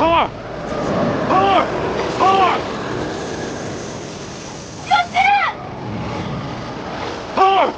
唐儿，唐儿，唐儿，小姐，唐儿。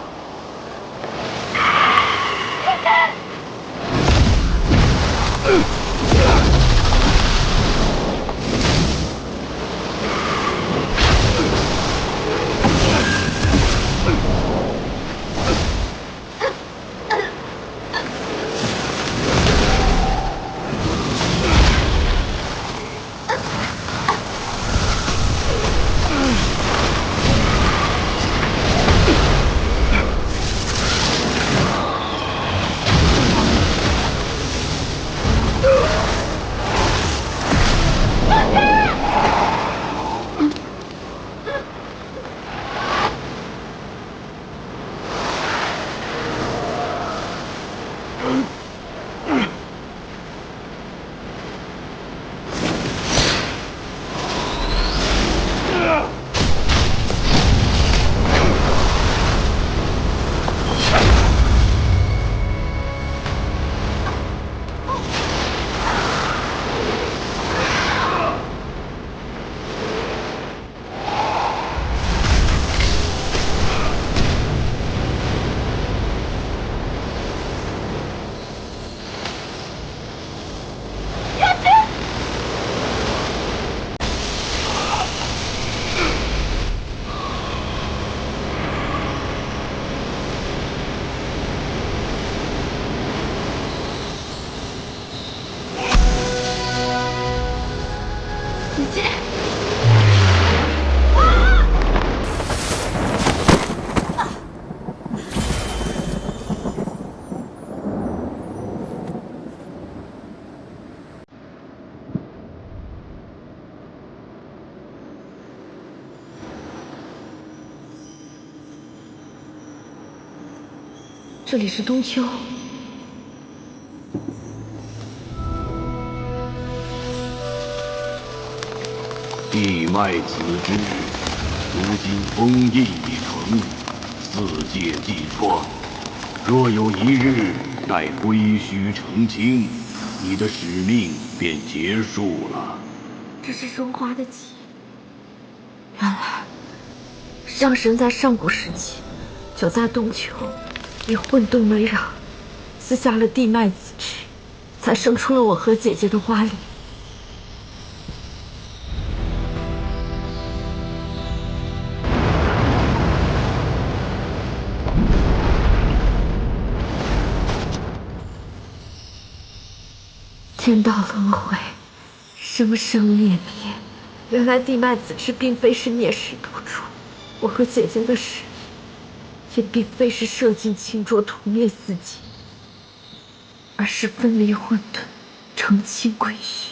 姐姐，这里是冬秋。地脉子之，如今封印已成，四界既创。若有一日待归墟澄清，你的使命便结束了。这是荣华的记忆。原来，上神在上古时期就在冬秋以混沌为壤，撕下了地脉子之，才生出了我和姐姐的花灵。天道轮回，生生灭灭。原来地脉子之并非是孽世独主，我和姐姐的使命，也并非是射尽清浊屠灭四界，而是分离混沌，澄清归墟。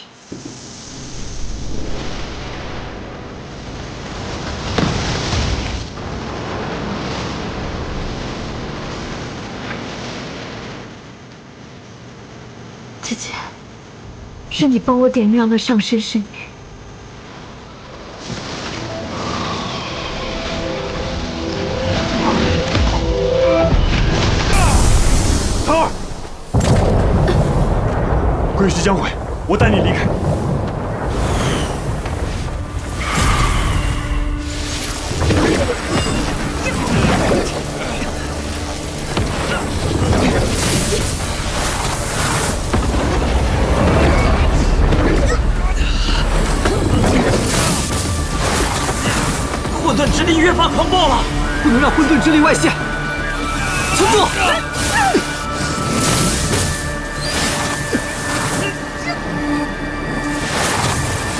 姐姐，是你帮我点亮了上升圣域。唐儿，归墟将毁，我带你离开。混沌之力越发狂暴了，不能让混沌之力外泄。停住！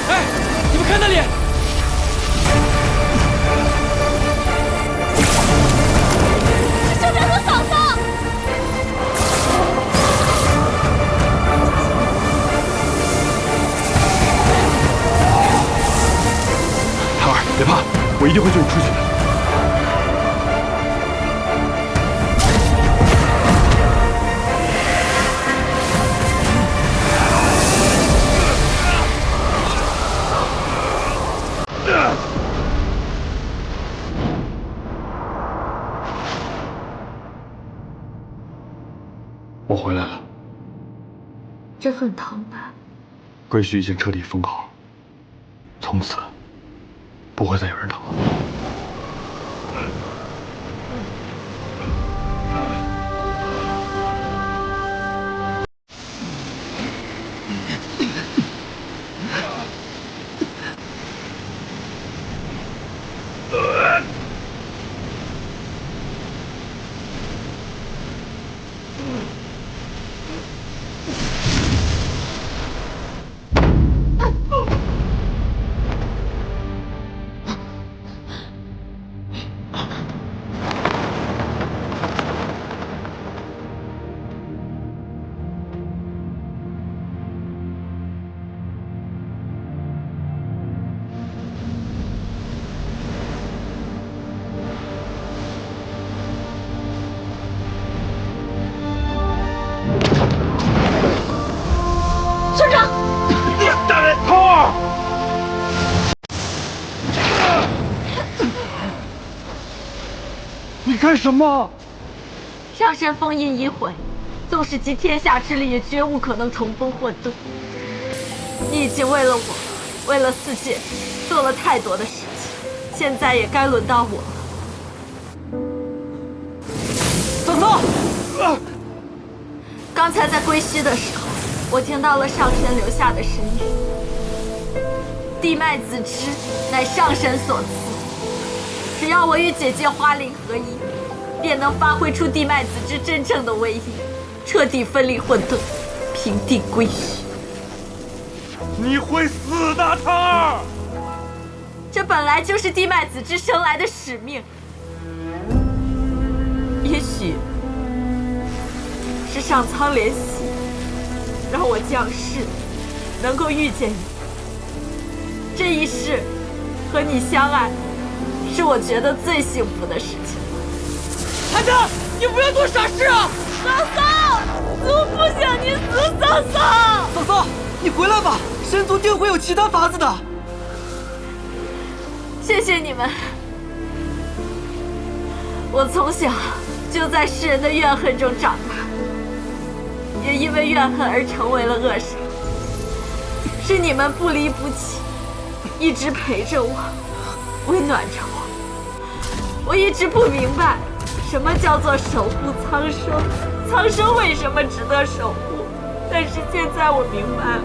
哎，你们看那里！是圣人和嫂嫂。唐儿，别怕，我一定会救你出去的。我回来了。这份疼吧，归墟已经彻底封好，从此不会再有人逃了。村长，大人，头儿！你干什么？上山封印一回，纵使集天下之力，也绝无可能重封混沌。你已经为了我，为了四界，做了太多的事情，现在也该轮到我了。嫂嫂，刚才在归墟的时候，我听到了上神留下的神语：地脉子之，乃上神所赐。只要我与姐姐花灵合一，便能发挥出地脉子之真正的威力，彻底分离混沌，平定归墟。你会死的，头儿！这本来就是地脉子之生来的使命。也许是上苍怜惜，让我降世能够遇见你。这一世和你相爱，是我觉得最幸福的事情。孩子，你不要做傻事啊！嫂嫂，族不想你死，嫂嫂。嫂嫂，你回来吧，神族定会有其他法子的。谢谢你们。我从小就在世人的怨恨中长大，也因为怨恨而成为了恶神。是你们不离不弃，一直陪着我，温暖着我。我一直不明白，什么叫做守护苍生，苍生为什么值得守护？但是现在我明白了，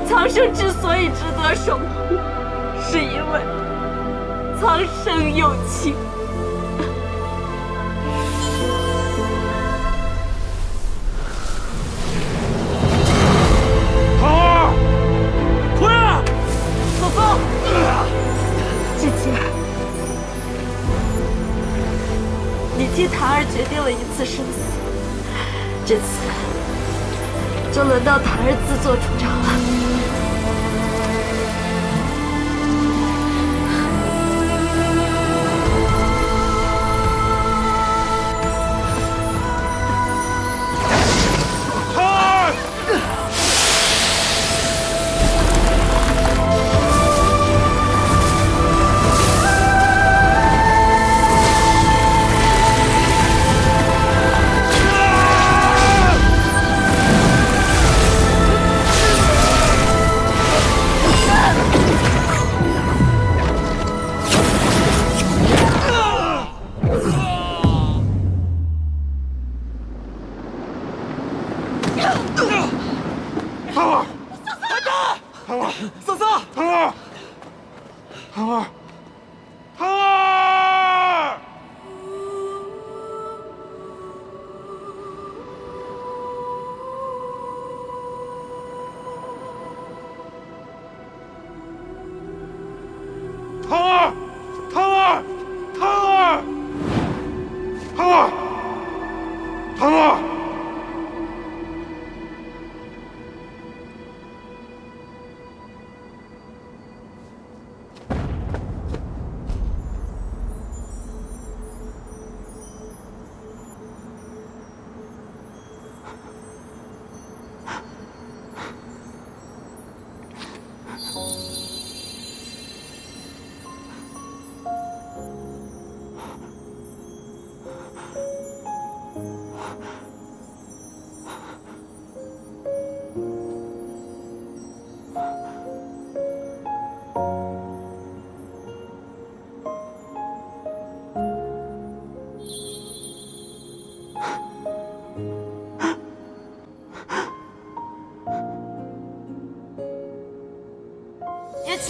苍生之所以值得守护，是因为苍生有情。头儿，回来，嫂嫂。姐姐，你替檀儿决定了一次生死，这次就轮到檀儿自作主张了。嫂嫂，头儿，头儿，头儿！头儿，头儿，头儿，头儿，头儿！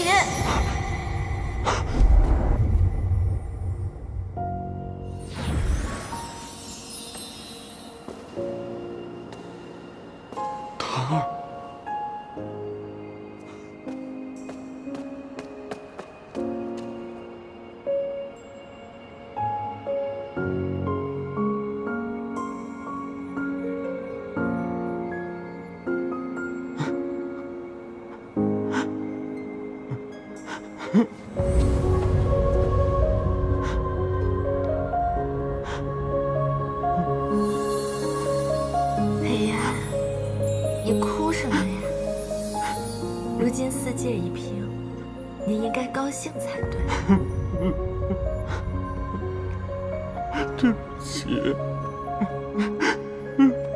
琴。檀儿，哎呀，你哭什么呀？如今4界已平，你应该高兴才对。对不起，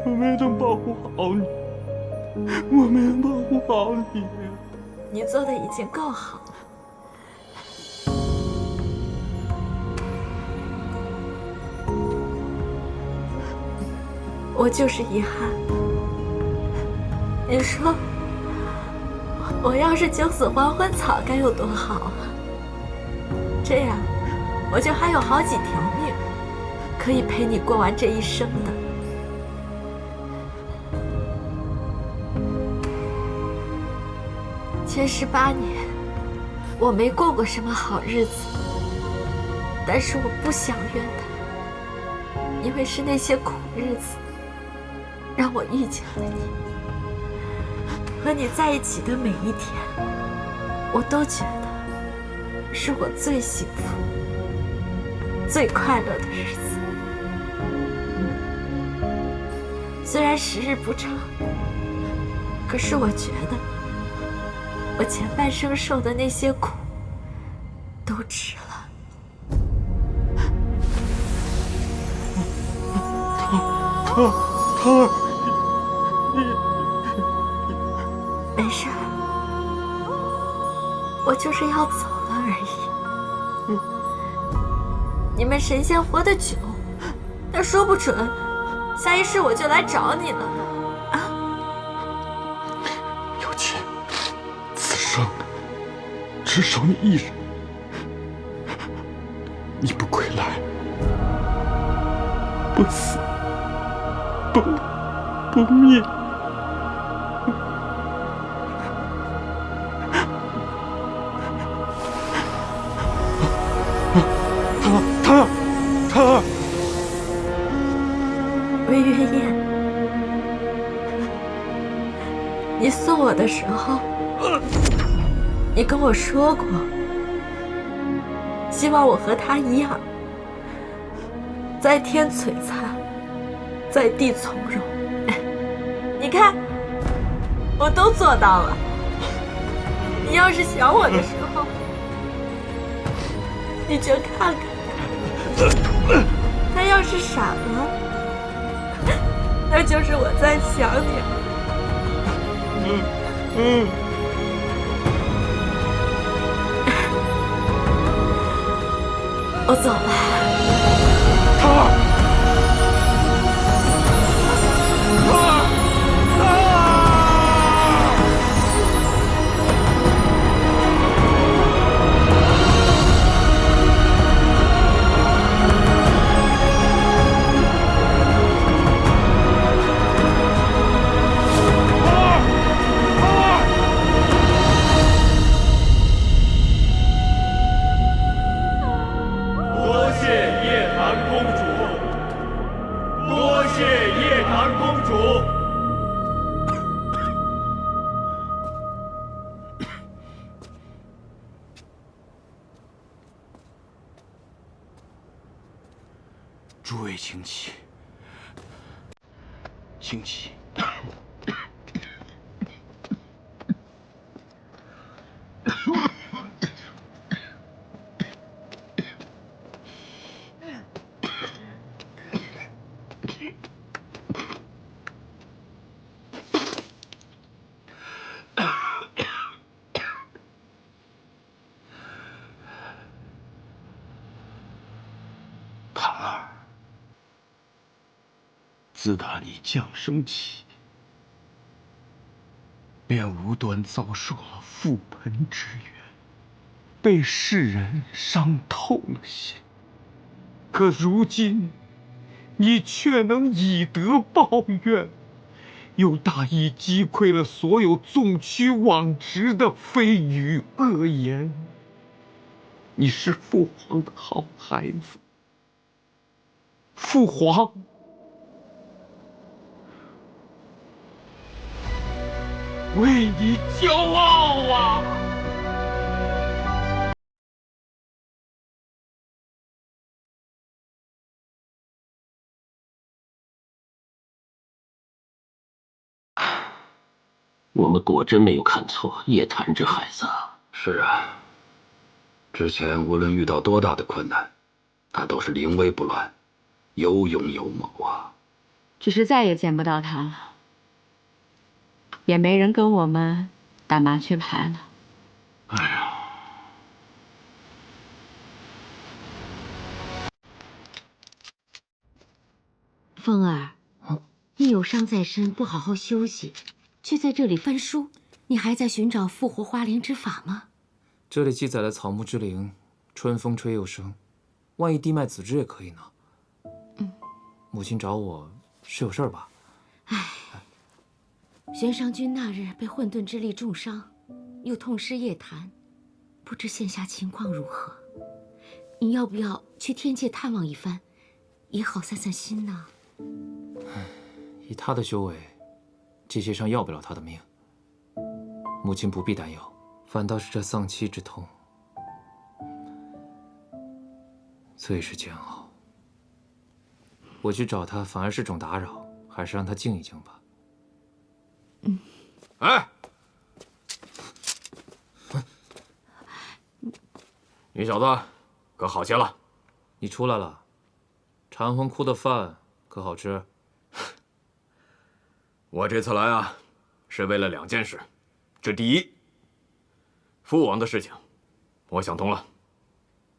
我没能保护好你，我没能保护好你。你做的已经够好了。我就是遗憾。你说，我要是9死还魂草该有多好啊！这样，我就还有好几条命，可以陪你过完这一生的。前18年，我没过过什么好日子，但是我不想怨他，因为是那些苦日子，让我遇见了你。和你在一起的每一天，我都觉得是我最幸福、最快乐的日子。虽然时日不长，可是我觉得我前半生受的那些苦都值了。檀儿，没事儿，我就是要走了而已。你们神仙活得久，那说不准下一世我就来找你了呢。啊！有情，此生只守你一人，你不归来，不死，不灭。檀儿，魏月夜，你送我的时候，你跟我说过，希望我和他一样，在天璀璨，在地从容。你看，我都做到了。你要是想我的时候，你就看看。他要是傻了，那就是我在想你。我走了。檀儿，多谢夜檀公主，多谢夜檀公主。诸位请起，请起。檀儿，自打你降生起，便无端遭受了覆盆之冤。被世人伤透了心。可如今，你却能以德报怨，又大意击溃了所有纵曲枉直的蜚语恶言。你是父皇的好孩子，父皇为你骄傲啊！我们果真没有看错叶檀这孩子啊！是啊，之前无论遇到多大的困难，他都是临危不乱，有勇有谋啊。只是再也见不到他了，也没人跟我们打麻雀牌了。哎呀，风儿，你有伤在身，不好好休息，却在这里翻书，你还在寻找复活花灵之法吗？这里记载了草木之灵，春风吹又生，万一地脉子之也可以呢。母亲找我是有事儿吧？玄商君那日被混沌之力重伤，又痛失夜檀，不知现下情况如何？你要不要去天界探望一番，也好散散心呢？以他的修为，界限上要不了他的命。母亲不必担忧，反倒是这丧妻之痛，最是煎熬。我去找他反而是种打扰，还是让他静一静吧。哎，你小子可好些了？你出来了，禅魂窟的饭可好吃？我这次来啊，是为了2件事。这第一，父王的事情，我想通了，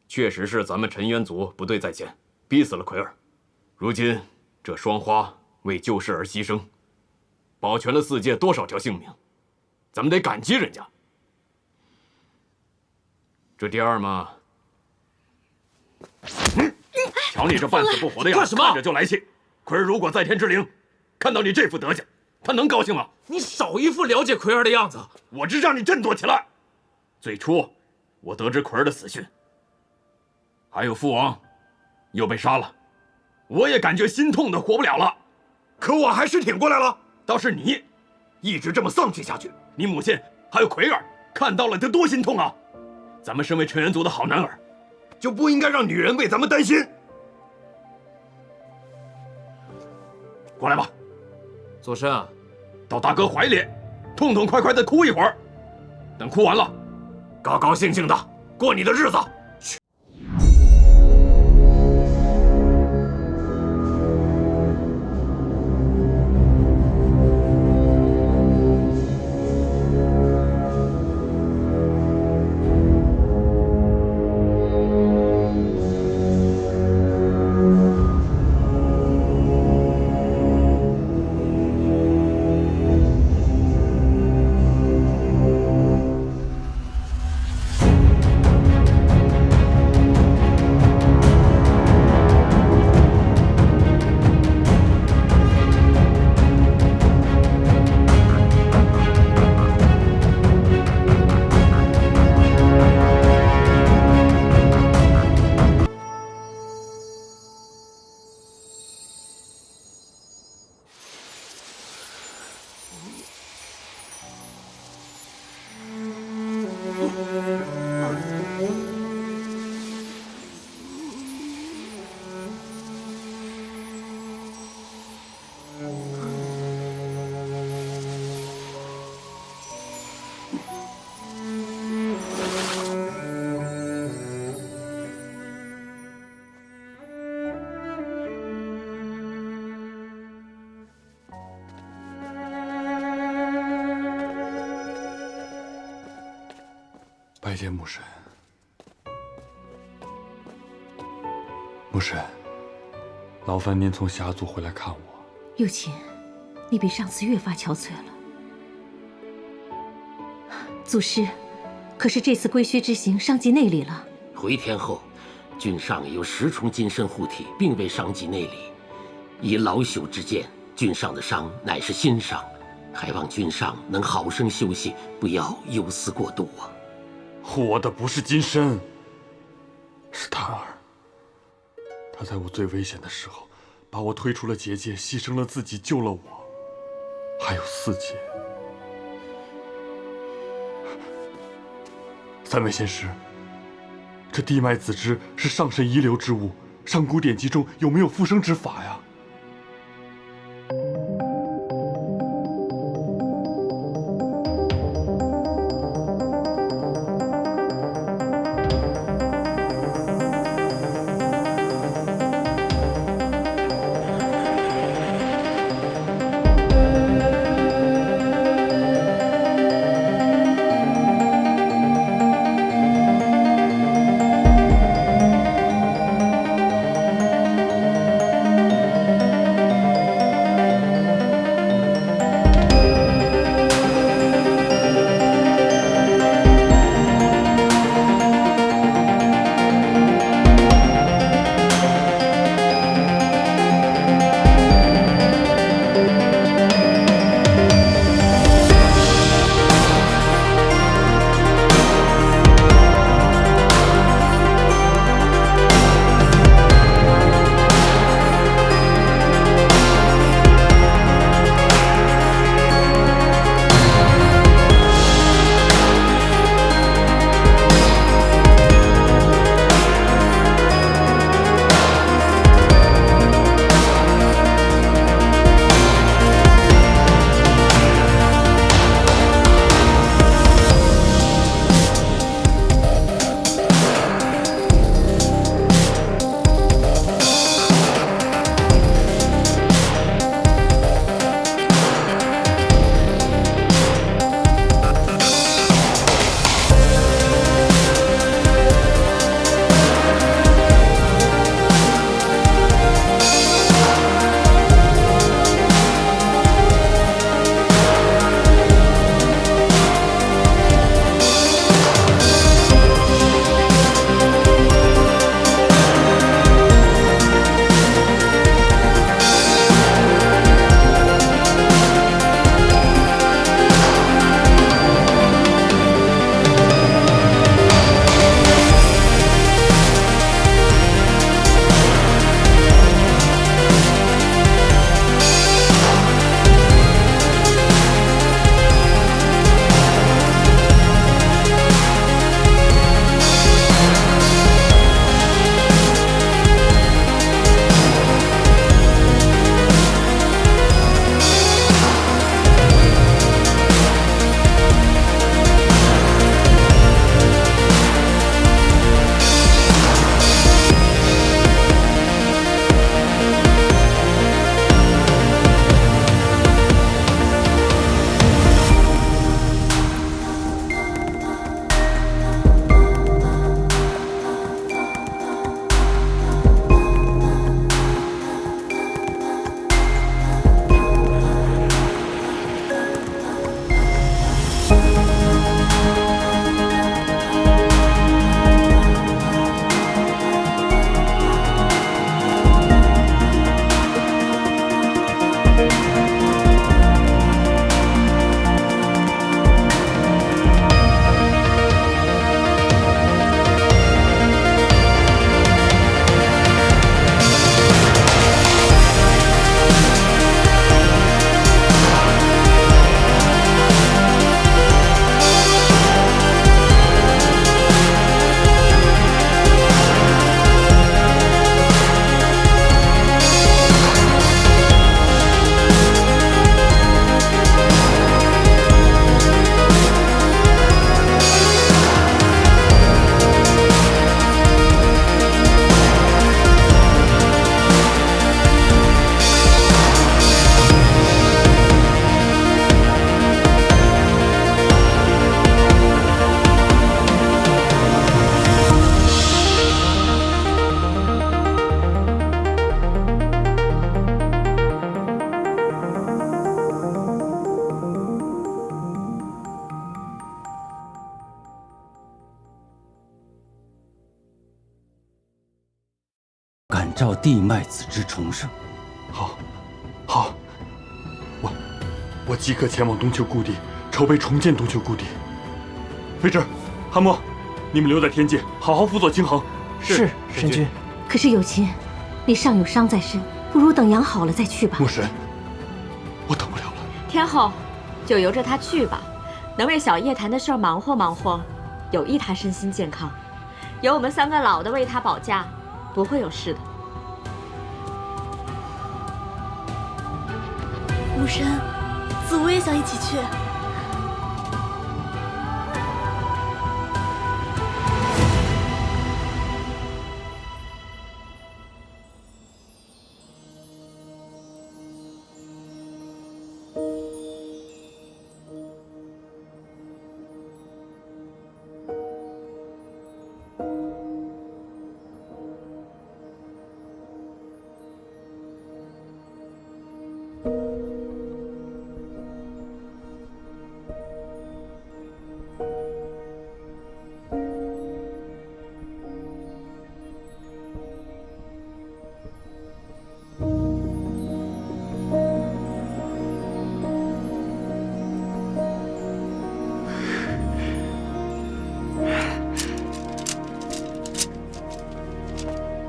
确实是咱们陈渊族不对在前，逼死了奎儿。如今这双花为救世而牺牲，保全了4界多少条性命，咱们得感激人家。这第二嘛，瞧你这半死不活的样子，看着就来气。奎儿如果在天之灵，看到你这副德行，他能高兴吗？你少一副了解奎儿的样子。我只让你振作起来。最初我得知奎儿的死讯，还有父王又被杀了，我也感觉心痛的活不了了。可我还是挺过来了。倒是你，一直这么丧气下去，你母亲还有奎儿看到了得多心痛啊！咱们身为陈元族的好男儿，就不应该让女人为咱们担心。过来吧，左申啊，到大哥怀里，痛痛快快的哭一会儿，等哭完了，高高兴兴的过你的日子。拜见母神。母神，劳烦您从霞族回来看我。幼琴，你比上次越发憔悴了。祖师，可是这次归墟之行伤及内里了。回天后，君上有10重金身护体，并未伤及内里。以老朽之见，君上的伤乃是心伤，还望君上能好生休息，不要忧思过度啊。护我的不是金身，是檀儿。他在我最危险的时候，把我推出了结界，牺牲了自己，救了我。还有4姐。3位仙师，这地脉子之是上神遗留之物，上古典籍中有没有复生之法呀？召地脉子之重生。好，好，我即刻前往东丘故地，筹备重建东丘故地。飞智、韩墨，你们留在天界，好好辅佐京衡。是，神君。可是有情，你尚有伤在身，不如等养好了再去吧。墨神，我等不了了。天后，就由着他去吧。能为小夜谭的事儿忙活忙活，有益他身心健康。有我们3个老的为他保驾，不会有事的。母神，子无也想一起去。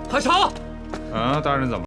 海潮，啊，大人怎么？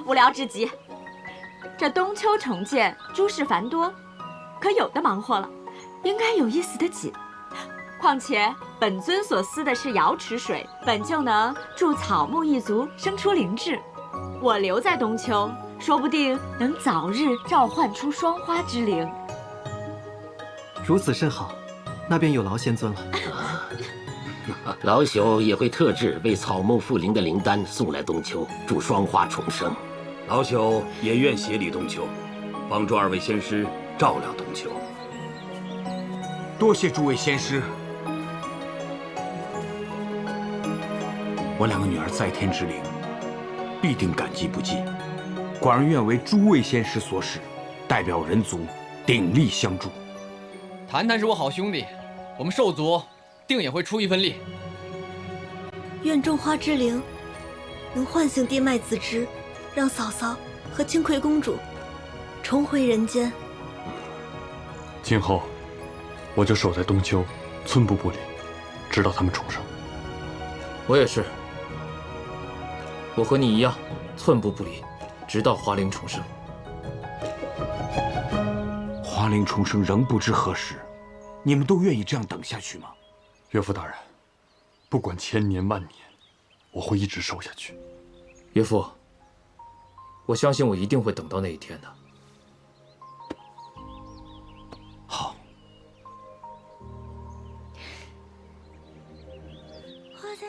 无聊至极。这东丘重建诸事繁多，可有的忙活了，应该有意思的紧。况且本尊所思的是瑶池水，本就能助草木一族生出灵智。我留在东丘，说不定能早日召唤出双花之灵。如此甚好，那便有劳仙尊了。老朽也会特制为草木复灵的灵丹送来东丘，助双花重生。老朽也愿协理东丘，帮助2位仙师照料东丘。多谢诸位仙师。我2个女儿在天之灵，必定感激不尽。寡人愿为诸位仙师所使，代表人族鼎力相助。谭谭是我好兄弟，我们兽族定也会出一份力。愿种花之灵能唤醒地脉子之，让嫂嫂和清葵公主重回人间。今后我就守在东丘，寸步不离，直到他们重生。我也是，我和你一样，寸步不离，直到花灵重生。花灵重生仍不知何时，你们都愿意这样等下去吗？岳父大人，不管千年万年，我会一直守下去。岳父，我相信我一定会等到那一天的。好。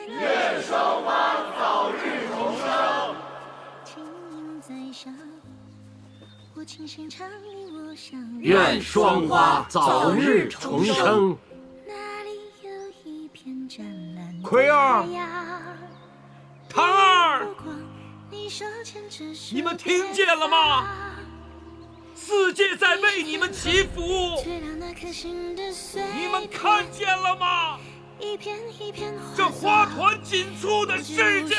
愿双花早日重生。愿双花早日重生。葵儿，唐儿，你们听见了吗？四界在为你们祈福，你们看见了吗？这花团锦簇的世界。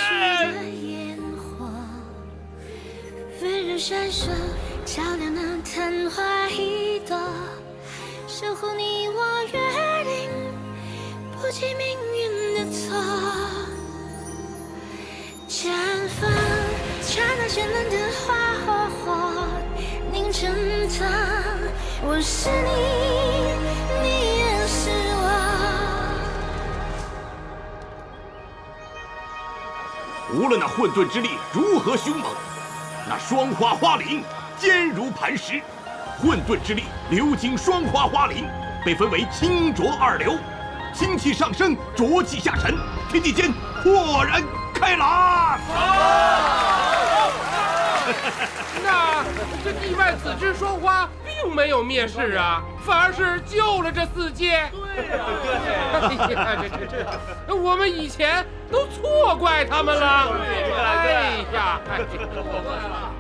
纷扰闪烁，照亮那昙花一朵，守护你我约定，不计命运的错。绽放，刹那绚烂的花火，凝成它。我是你，你也是我。无论那混沌之力如何凶猛，那双花花翎坚如磐石。混沌之力流经双花花翎，被分为清浊二流，清气上升，浊气下沉，天地间豁然开朗。那这地脉子之双花并没有灭世啊，反而是救了这四界。对呀，这，我们以前都错怪他们了。哎呀，错怪了。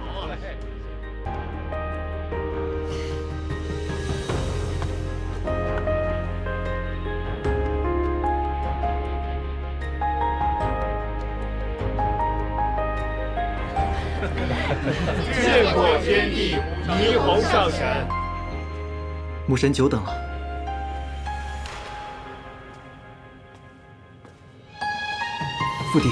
见过天地，霓虹上神。母神久等了。父帝。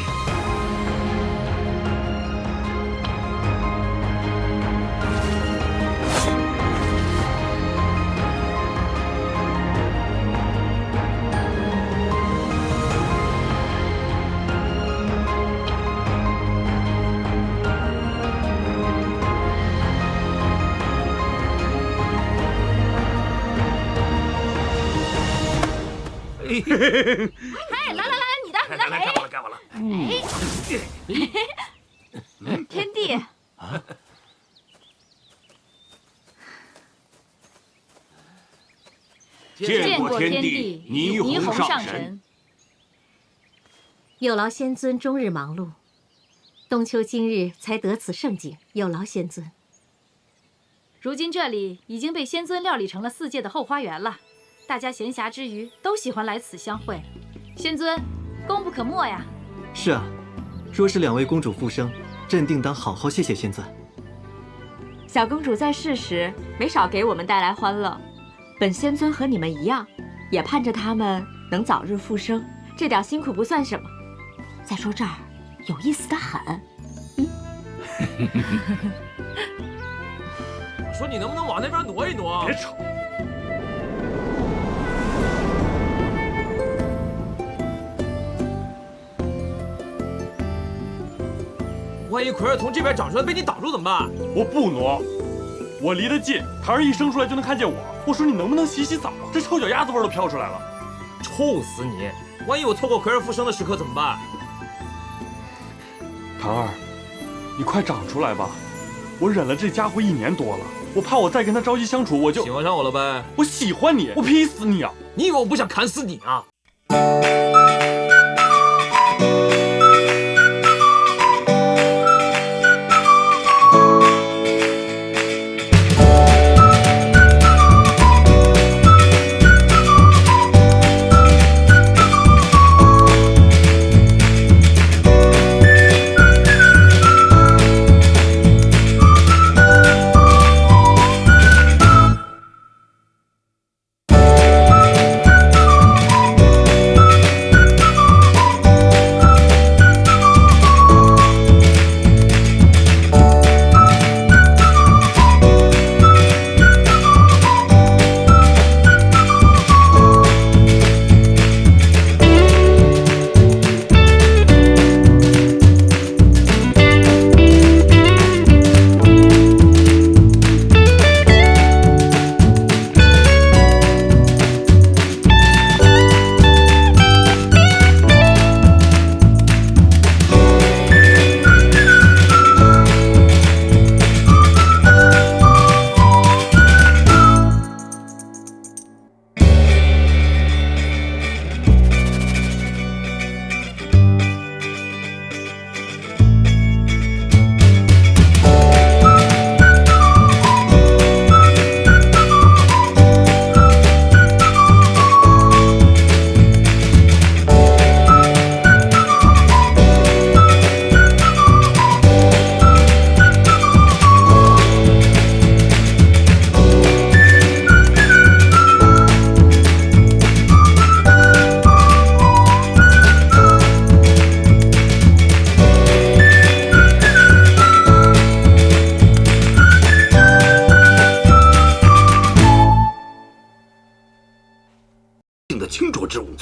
哎，来，你的，来，该我了。天帝，见过天地，霓虹上神。有劳仙尊终日忙碌，冬秋今日才得此盛景，有劳仙尊。如今这里已经被仙尊料理成了四界的后花园了。大家闲暇之余都喜欢来此相会，仙尊，功不可没呀。是啊，若是两位公主复生，朕定当好好谢谢仙尊。小公主在世时没少给我们带来欢乐，本仙尊和你们一样，也盼着他们能早日复生，这点辛苦不算什么。再说这儿有意思的很。我说你能不能往那边挪一挪？别吵。万一奎儿从这边长出来被你挡住怎么办？我不挪，我离得近，孩儿一生出来就能看见我。我说你能不能洗洗澡？这臭脚丫子味都飘出来了。臭死你！万一我错过奎儿复生的时刻怎么办？唐儿，你快长出来吧！我忍了这家伙1年多了，我怕我再跟他朝夕相处，我就喜欢上我了呗？我喜欢你，我劈死你啊！你以为我不想砍死你啊？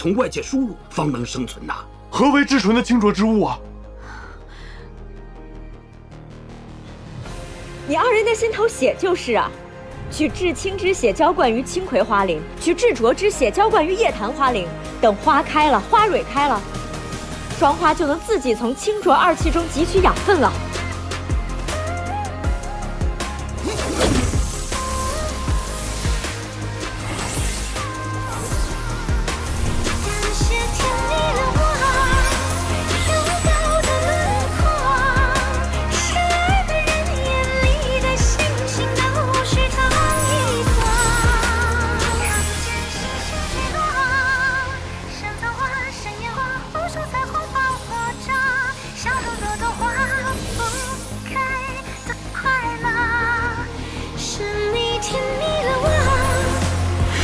从外界输入，方能生存呐。何为至纯的清浊之物啊？你二人的心头血就是啊，取至清之血浇灌于青葵花灵，取至浊之血浇灌于夜檀花灵。等花开了，花蕊开了，双花就能自己从清浊二气中汲取养分了。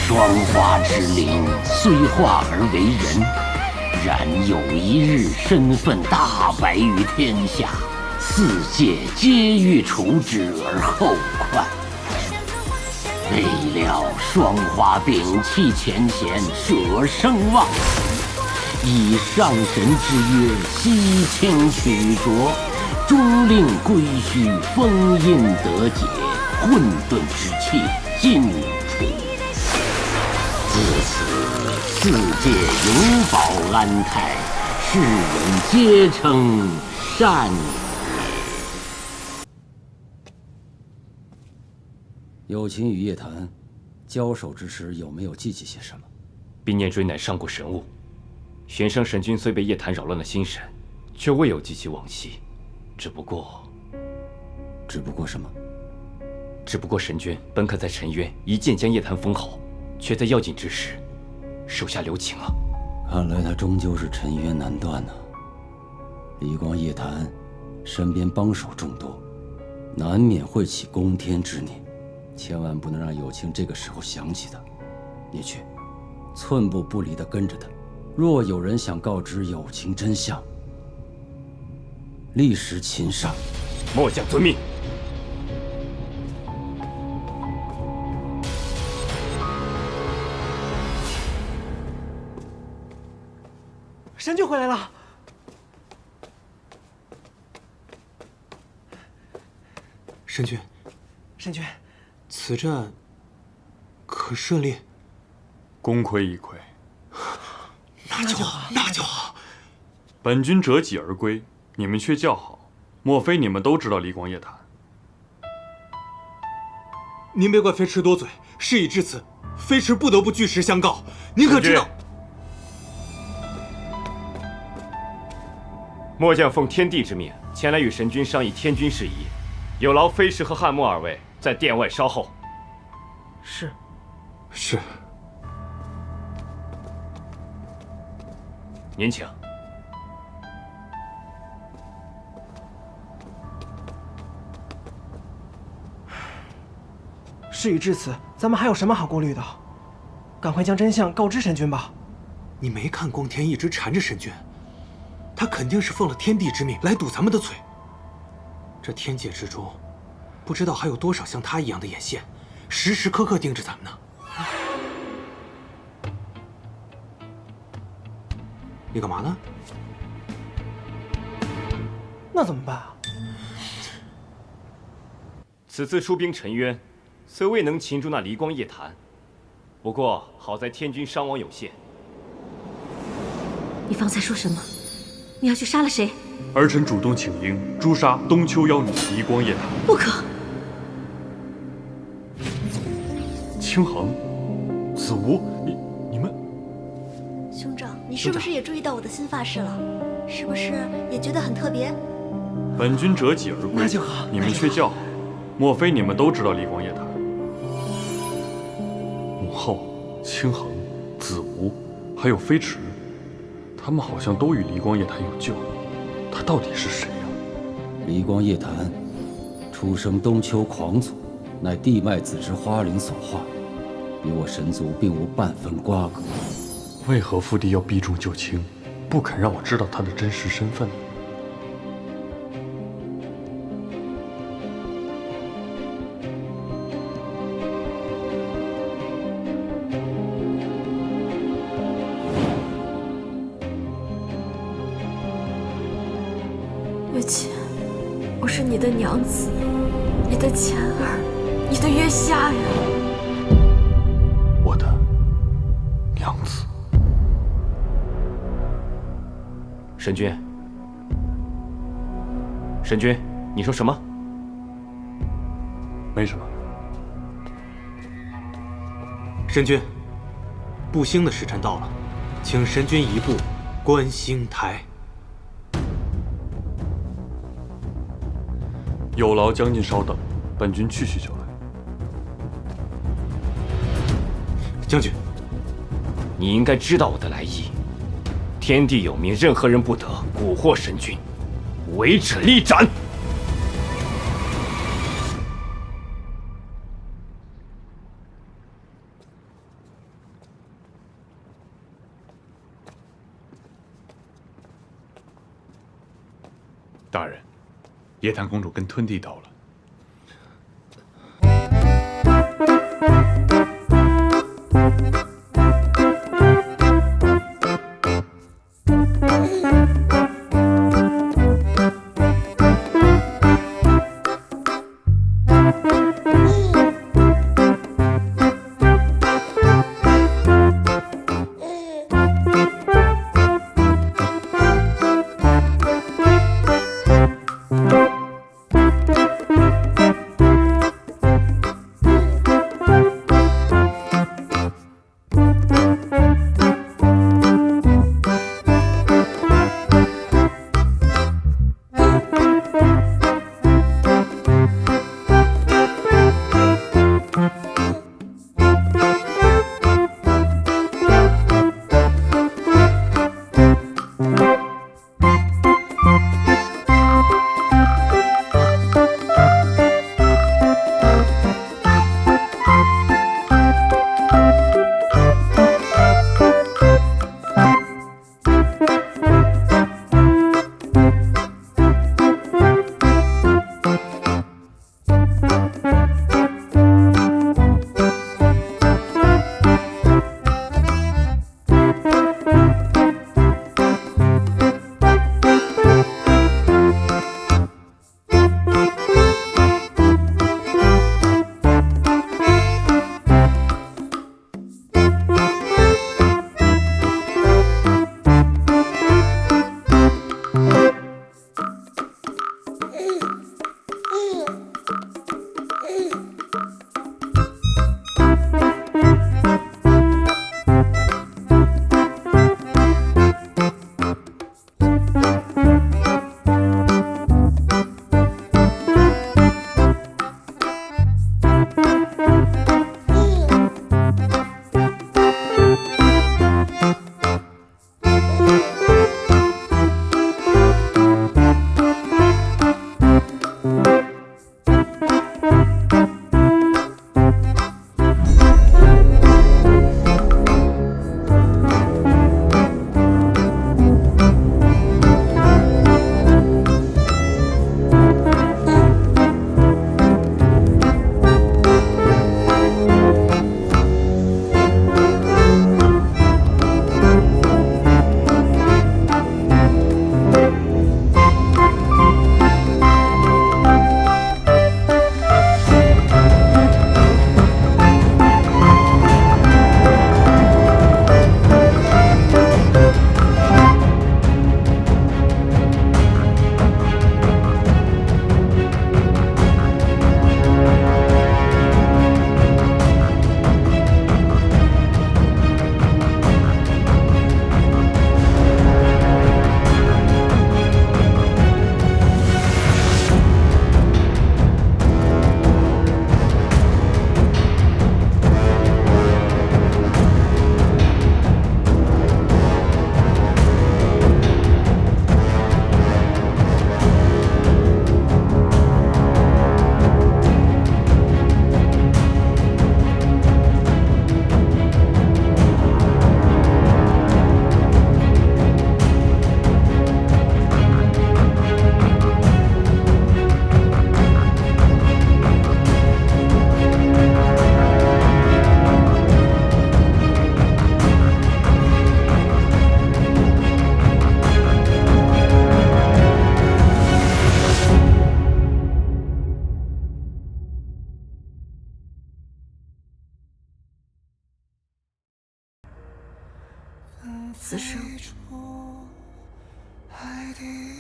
双花之灵虽化而为人，然有一日身份大白于天下，四界皆欲除之而后快。未料双花摒弃前嫌，舍声望，以上神之约，西清取浊，终令归墟，封印得解，混沌之气尽除。自此，四界永保安泰，世人皆称善也。友情与叶檀交手之时，有没有记起些什么？并念追乃上过神物，玄圣神君虽被叶檀扰乱了心神，却未有记起往昔。只不过什么？只不过神君本可在沉渊一剑将叶檀封喉，却在要紧之时手下留情了。看来他终究是沉冤难断呐。离光叶檀身边帮手众多，难免会起攻天之念，千万不能让有清这个时候想起他。你去，寸步不离地跟着他。若有人想告知有清真相，立时擒杀。末将遵命。神君回来了。神君，此战可顺利？功亏一篑。那就好。本君折戟而归，你们却叫好，莫非你们都知道离光夜谭？您别怪飞驰多嘴，事已至此，飞驰不得不据实相告。您可知道？末将奉天帝之命前来与神君商议天军事宜，有劳飞驰和汉墨二位在殿外稍候。是。您请。事已至此，咱们还有什么好顾虑的？赶快将真相告知神君吧。你没看光天一直缠着神君，他肯定是奉了天帝之命来堵咱们的嘴。这天界之中，不知道还有多少像他一样的眼线，时时刻刻盯着咱们呢。你干嘛呢？那怎么办啊？此次出兵沉渊，虽未能擒住那离光夜谭，不过好在天军伤亡有限。你方才说什么？你要去杀了谁？儿臣主动请缨诛杀东丘妖女离光夜谭。不可！清衡、子无，你们……兄长，你是不是也注意到我的新发饰了？是不是也觉得很特别？本君折戟而归，那就好。你们却叫好，莫非你们都知道离光夜谭？母后、清衡、子无，还有飞驰，他们好像都与离光夜谭有救。他到底是谁呀？离光夜谭，出生东丘狂族，乃地脉子之花灵所化，与我神族并无半分瓜葛。为何父帝要避重就轻，不肯让我知道他的真实身份呢？月琴，我是你的娘子，你的前儿，你的月下呀。我的娘子。神君，神君，你说什么？没什么。神君，布星的时辰到了，请神君移步观星台。有劳将军稍等，本君去就来。将军，你应该知道我的来意。天地有命，任何人不得蛊惑神君，违者立斩。大人，叶檀公主跟吞帝到了。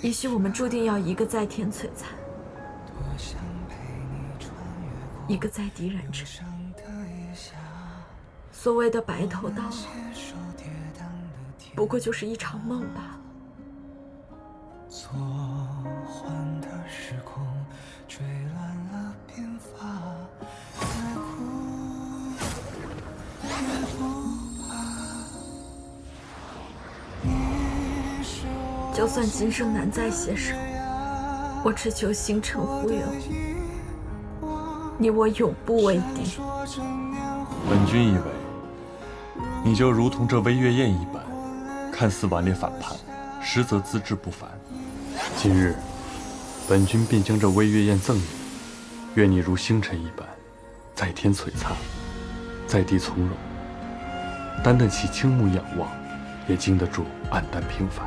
也许我们注定要一个在天璀璨，一个在地燃尘。所谓的白头到老，不过就是一场梦罢了。错换的时空，吹乱了鬓发，越哭越不怕。就算今生难再携手，我只求星辰忽远忽，你我永不为敌。本君以为，你就如同这微月宴一般，看似顽劣反叛，实则资质不凡。今日，本君便将这微月宴赠你，愿你如星辰一般，在天璀璨，在地从容。单单其倾目仰望，也经得住黯淡平凡。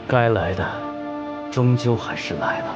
该来的，终究还是来了。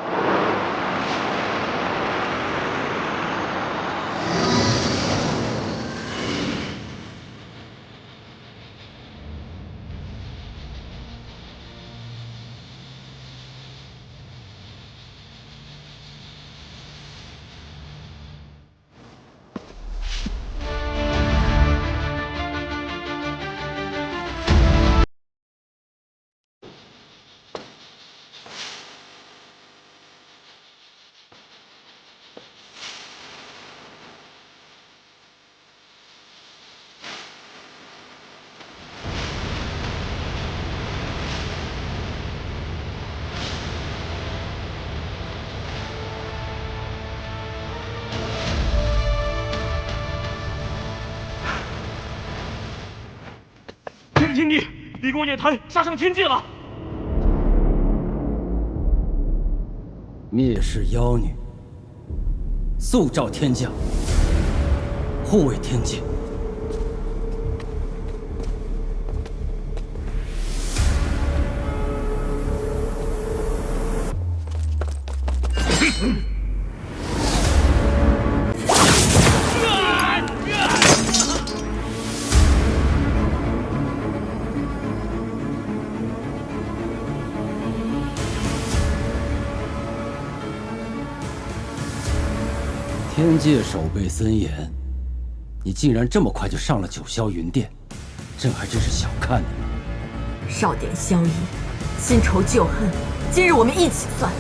天帝，离宫夜谭杀上天界了！蔑视妖女，速召天将，护卫天界。天界守备森严，你竟然这么快就上了九霄云殿，朕还真是小看你了。少点萧逸，新仇旧恨，今日我们一起算。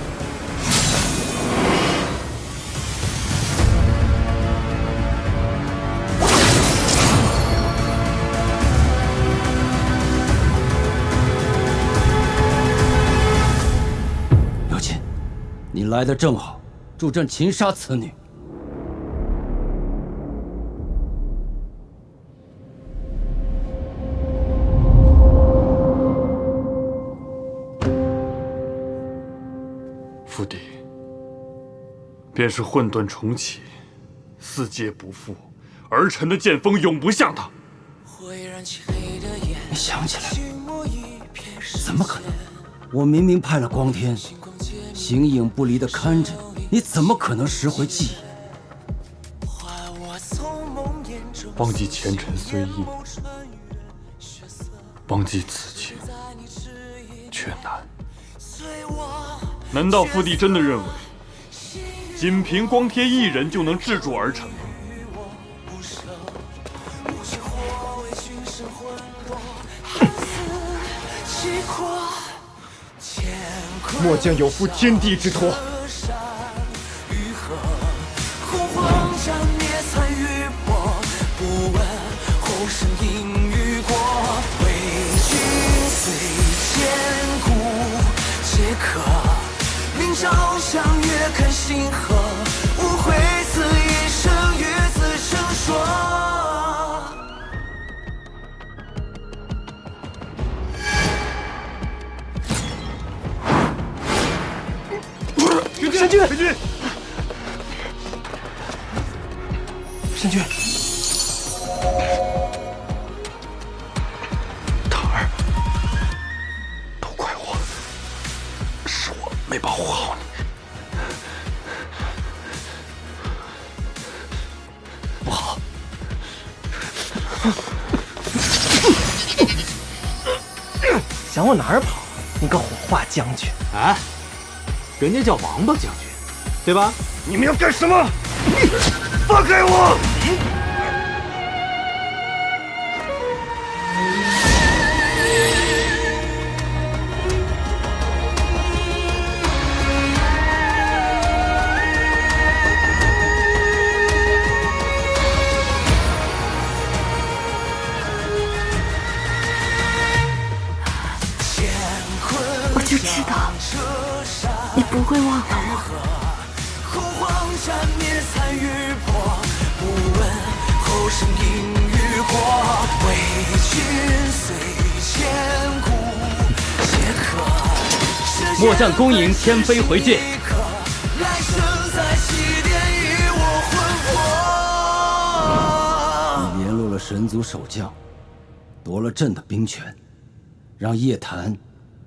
有卿，你来的正好，助朕擒杀此女。父帝，便是混沌重启，四界不复，儿臣的剑锋永不向他。你想起来了？怎么可能？我明明派了光天，形影不离的看着你，你怎么可能拾回记忆？忘记前尘虽易，忘记此情却难。难道父帝真的认为，仅凭光天一人就能制住儿臣吗？末将有负天地之托。朝向月看星河，无悔此一生与子成说。君，神君，神君，桃儿，都怪我，是我没保护好你。不好！想往哪儿跑？你个火化将军！哎，人家叫王八将军，对吧？你们要干什么？放开我！我就知道你不会忘了我。洪荒斩灭残余波，不问后生因与果。为君虽千古镌刻。末将恭迎天妃回见。来生再祭奠与我魂魄。你联络了神族守将，夺了朕的兵权，让叶檀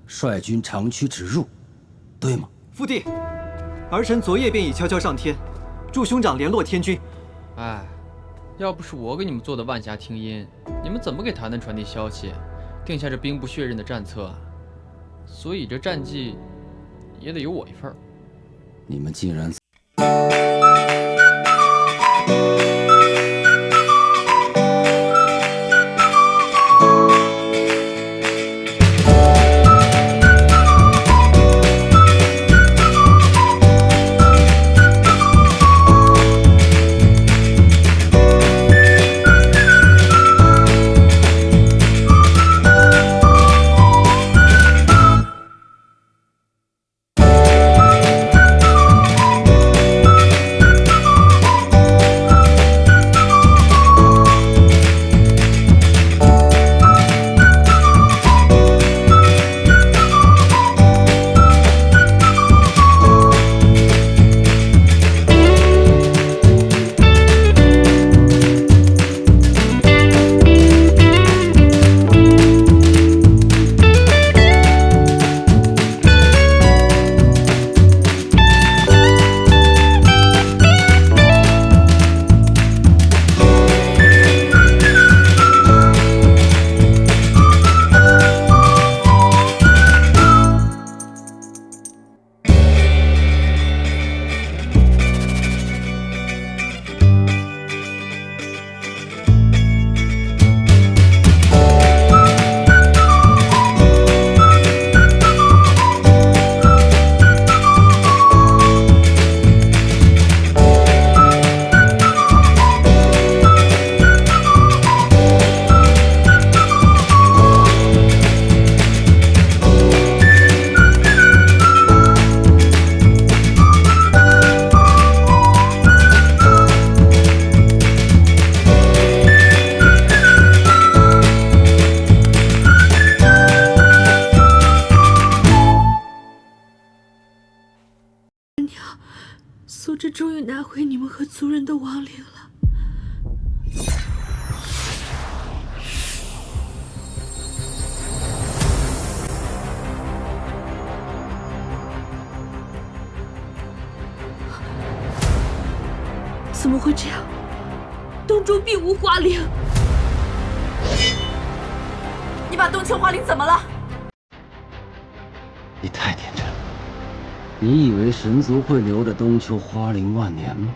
率军长驱直入，对吗？父帝，儿臣昨夜便已悄悄上天，助兄长联络天军。哎，要不是我给你们做的万霞听音，你们怎么给谭谭传递消息，定下这兵不血刃的战策？所以这战绩也得有我一份。你们竟然！苏轼终于拿回你们和族人的亡灵了。怎么会这样？洞中并无花灵。你把洞丘花灵怎么了？你太天真了。你以为神族会留着东丘花灵万年吗？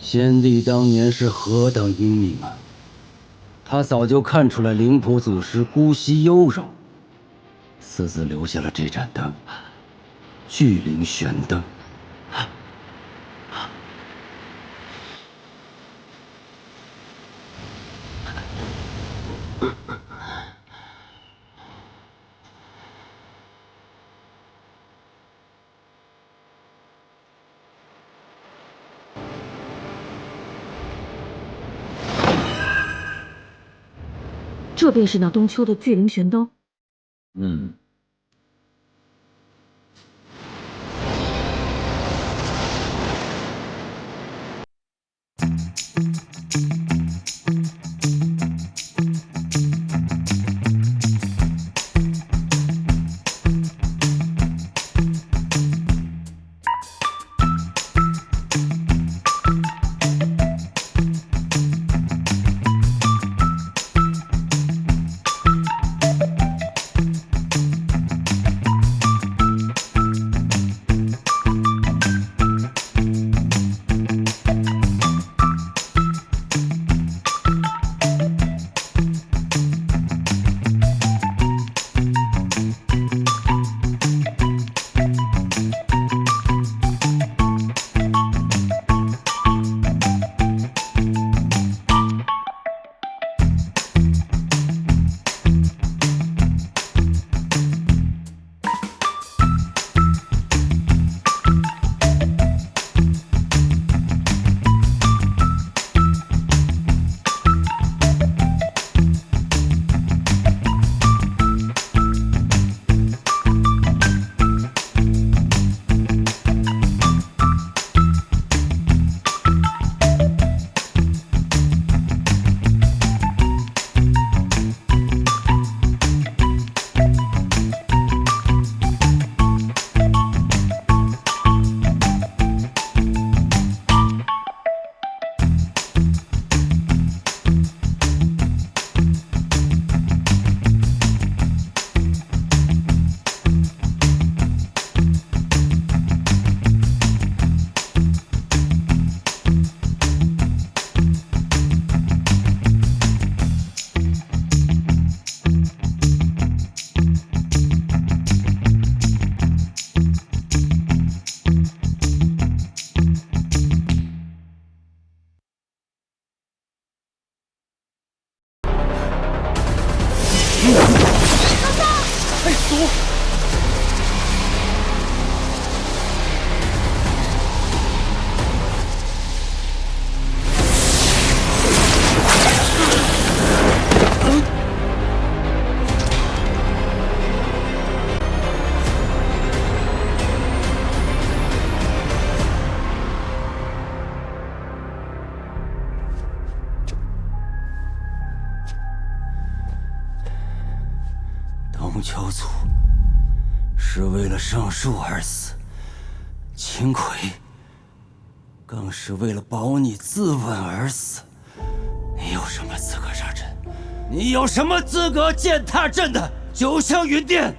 先帝当年是何等英明啊！他早就看出来灵谱祖师姑息优柔，私自留下了这盏灯——聚灵玄灯。这便是那东丘的聚灵玄灯。太俗！东丘祖是为了上树而死，秦桧更是为了保你自刎而死。你有什么资格杀朕？你有什么资格践踏朕的九香云殿？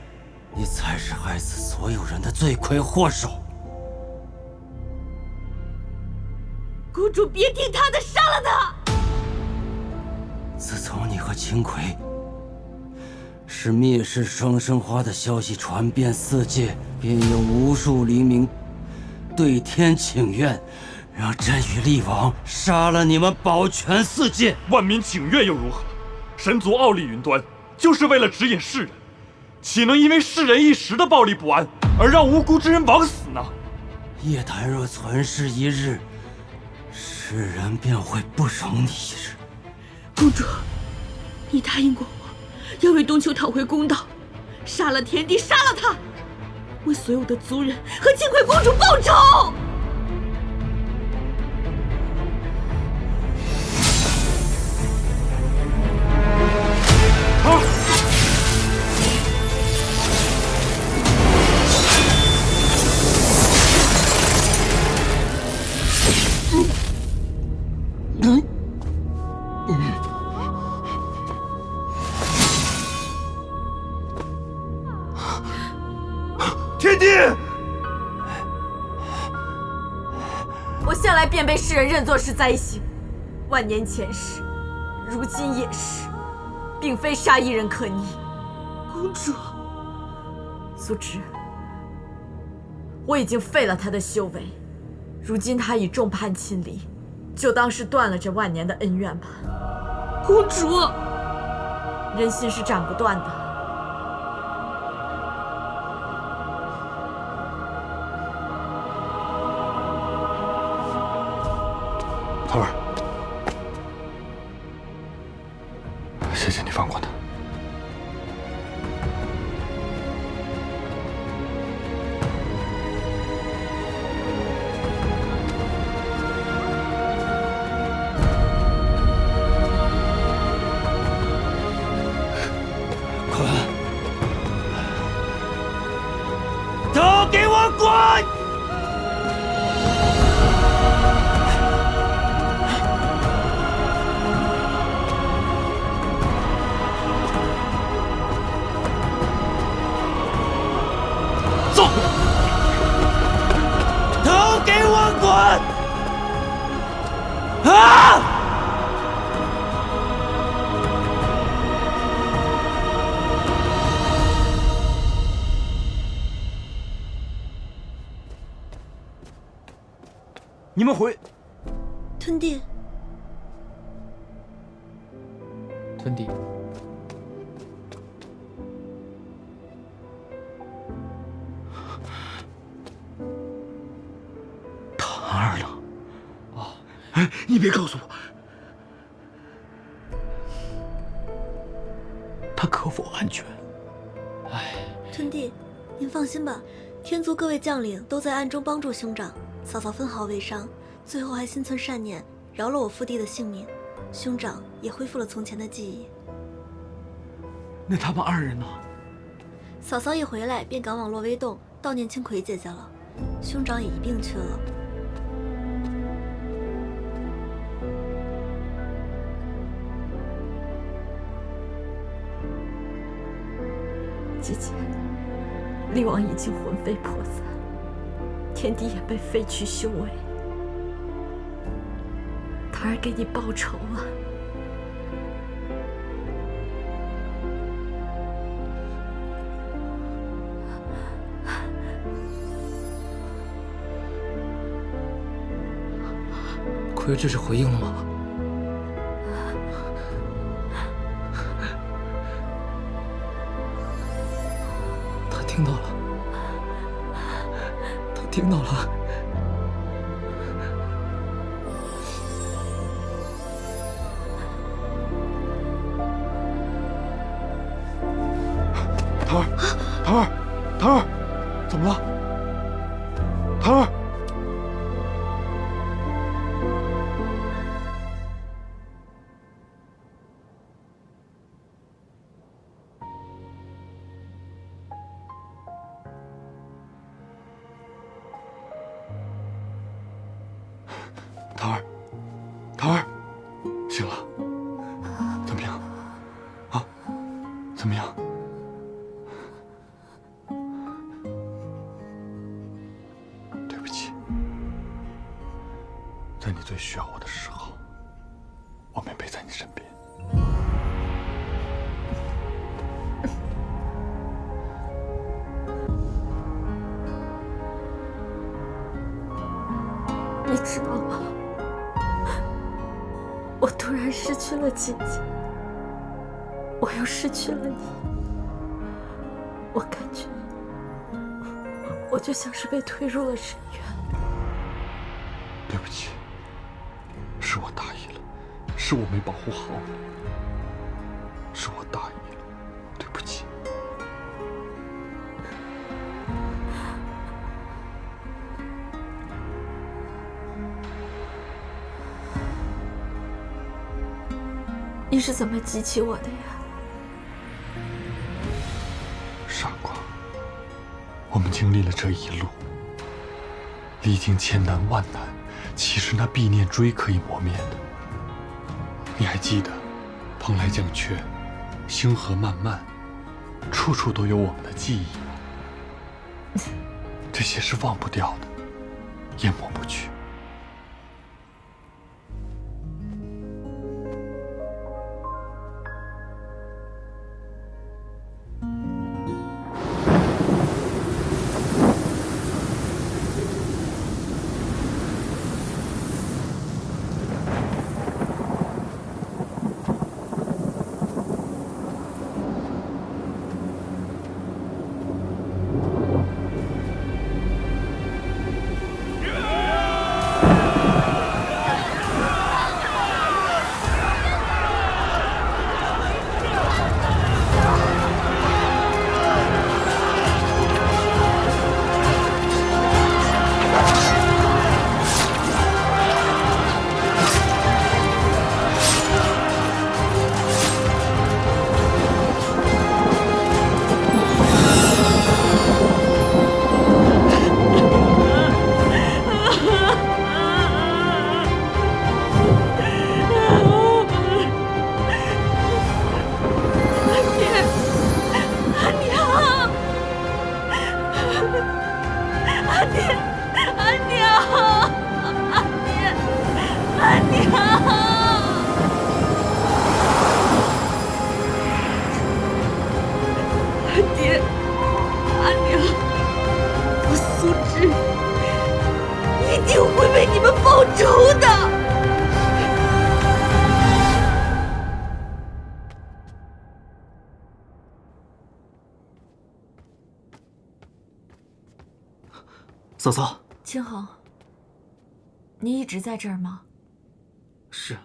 你才是害死所有人的罪魁祸首。公主，别听他的，杀了他！自从你和秦桧使灭世双生花的消息传遍四界，便有无数黎民对天请愿，让朕与厉王杀了你们，保全四界。万民请愿又如何？神族傲立云端，就是为了指引世人，岂能因为世人一时的暴力不安，而让无辜之人枉死呢？叶檀若存世一日，世人便会不容你一日。公主，你答应过我，要为东丘讨回公道，杀了天帝，杀了他，为所有的族人和清桧公主报仇。天帝，我向来便被世人认作是灾星，万年前是，如今也是，并非杀一人可逆。公主，苏芷，我已经废了他的修为，如今他已众叛亲离，就当是断了这万年的恩怨吧。公主，人心是斩不断的。桃儿，谢谢你放过他。走！都给我滚！啊！你们回。吞地。吞地。唐儿呢？啊，哎，你别告诉我，他可否安全？哎，吞地，您放心吧，天族各位将领都在暗中帮助兄长，嫂嫂分毫未伤，最后还心存善念，饶了我父弟的性命，兄长也恢复了从前的记忆。那他们二人呢？嫂嫂一回来便赶往洛威洞悼念青葵姐姐了，兄长也一并去了。姐姐，厉王已经魂飞魄散，天帝也被废去修为，他儿给你报仇啊！葵儿这是回应了吗？他听到了，他听到了。桃儿，桃儿，桃儿，怎么了？桃儿。桃儿，桃儿，醒了，怎么样？啊，怎么样？对不起，在你最需要我的时候，我没陪在你身边。你知道吗？我突然失去了姐姐，我又失去了你，我感觉我就像是被推入了深渊。对不起，是我大意了，是我没保护好你，是我大意了，对不起。你是怎么记起我的呀？傻瓜，我们经历了这一路，历经千难万难，岂是那必念锥可以磨灭的？你还记得蓬莱降阙、星河漫漫，处处都有我们的记忆吗？这些是忘不掉的，也抹不去。嫂嫂，清恒，你一直在这儿吗？是。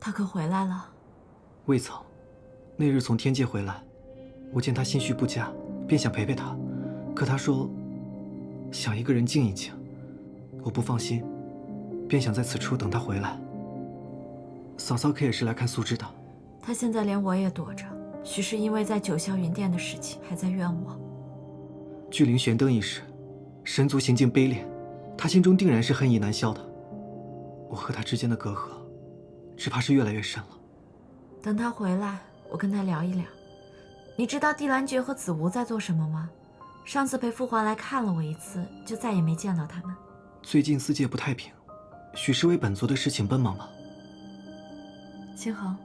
他可回来了？未曾。那日从天界回来，我见他心绪不佳，便想陪陪他，可他说想一个人静一静，我不放心，便想在此处等他回来。嫂嫂可也是来看素芝的。他现在连我也躲着，许是因为在九霄云殿的事情还在怨我。聚灵玄灯一事，神族行径卑劣，他心中定然是恨意难消的。我和他之间的隔阂，只怕是越来越深了。等他回来，我跟他聊一聊。你知道地兰诀和子无在做什么吗？上次陪父皇来看了我一次，就再也没见到他们。最近四界不太平，许是为本族的事情奔忙吧。清恒，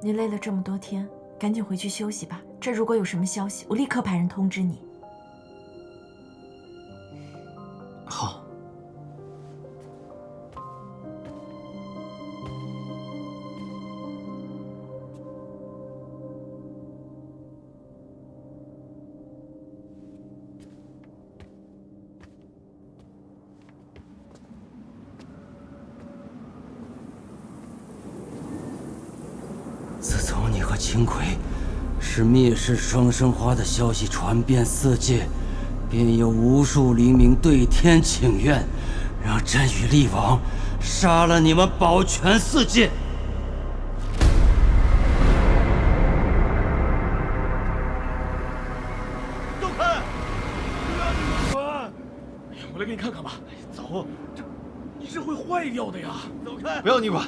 你累了这么多天，赶紧回去休息吧。这如果有什么消息，我立刻派人通知你。好。自从你和秦桧使灭世双生花的消息传遍四界，便有无数黎民对天请愿，让朕与厉王杀了你们，保全四界。走开！不要你管！我来给你看看吧。走，你这会坏掉的呀！走开！不要你管。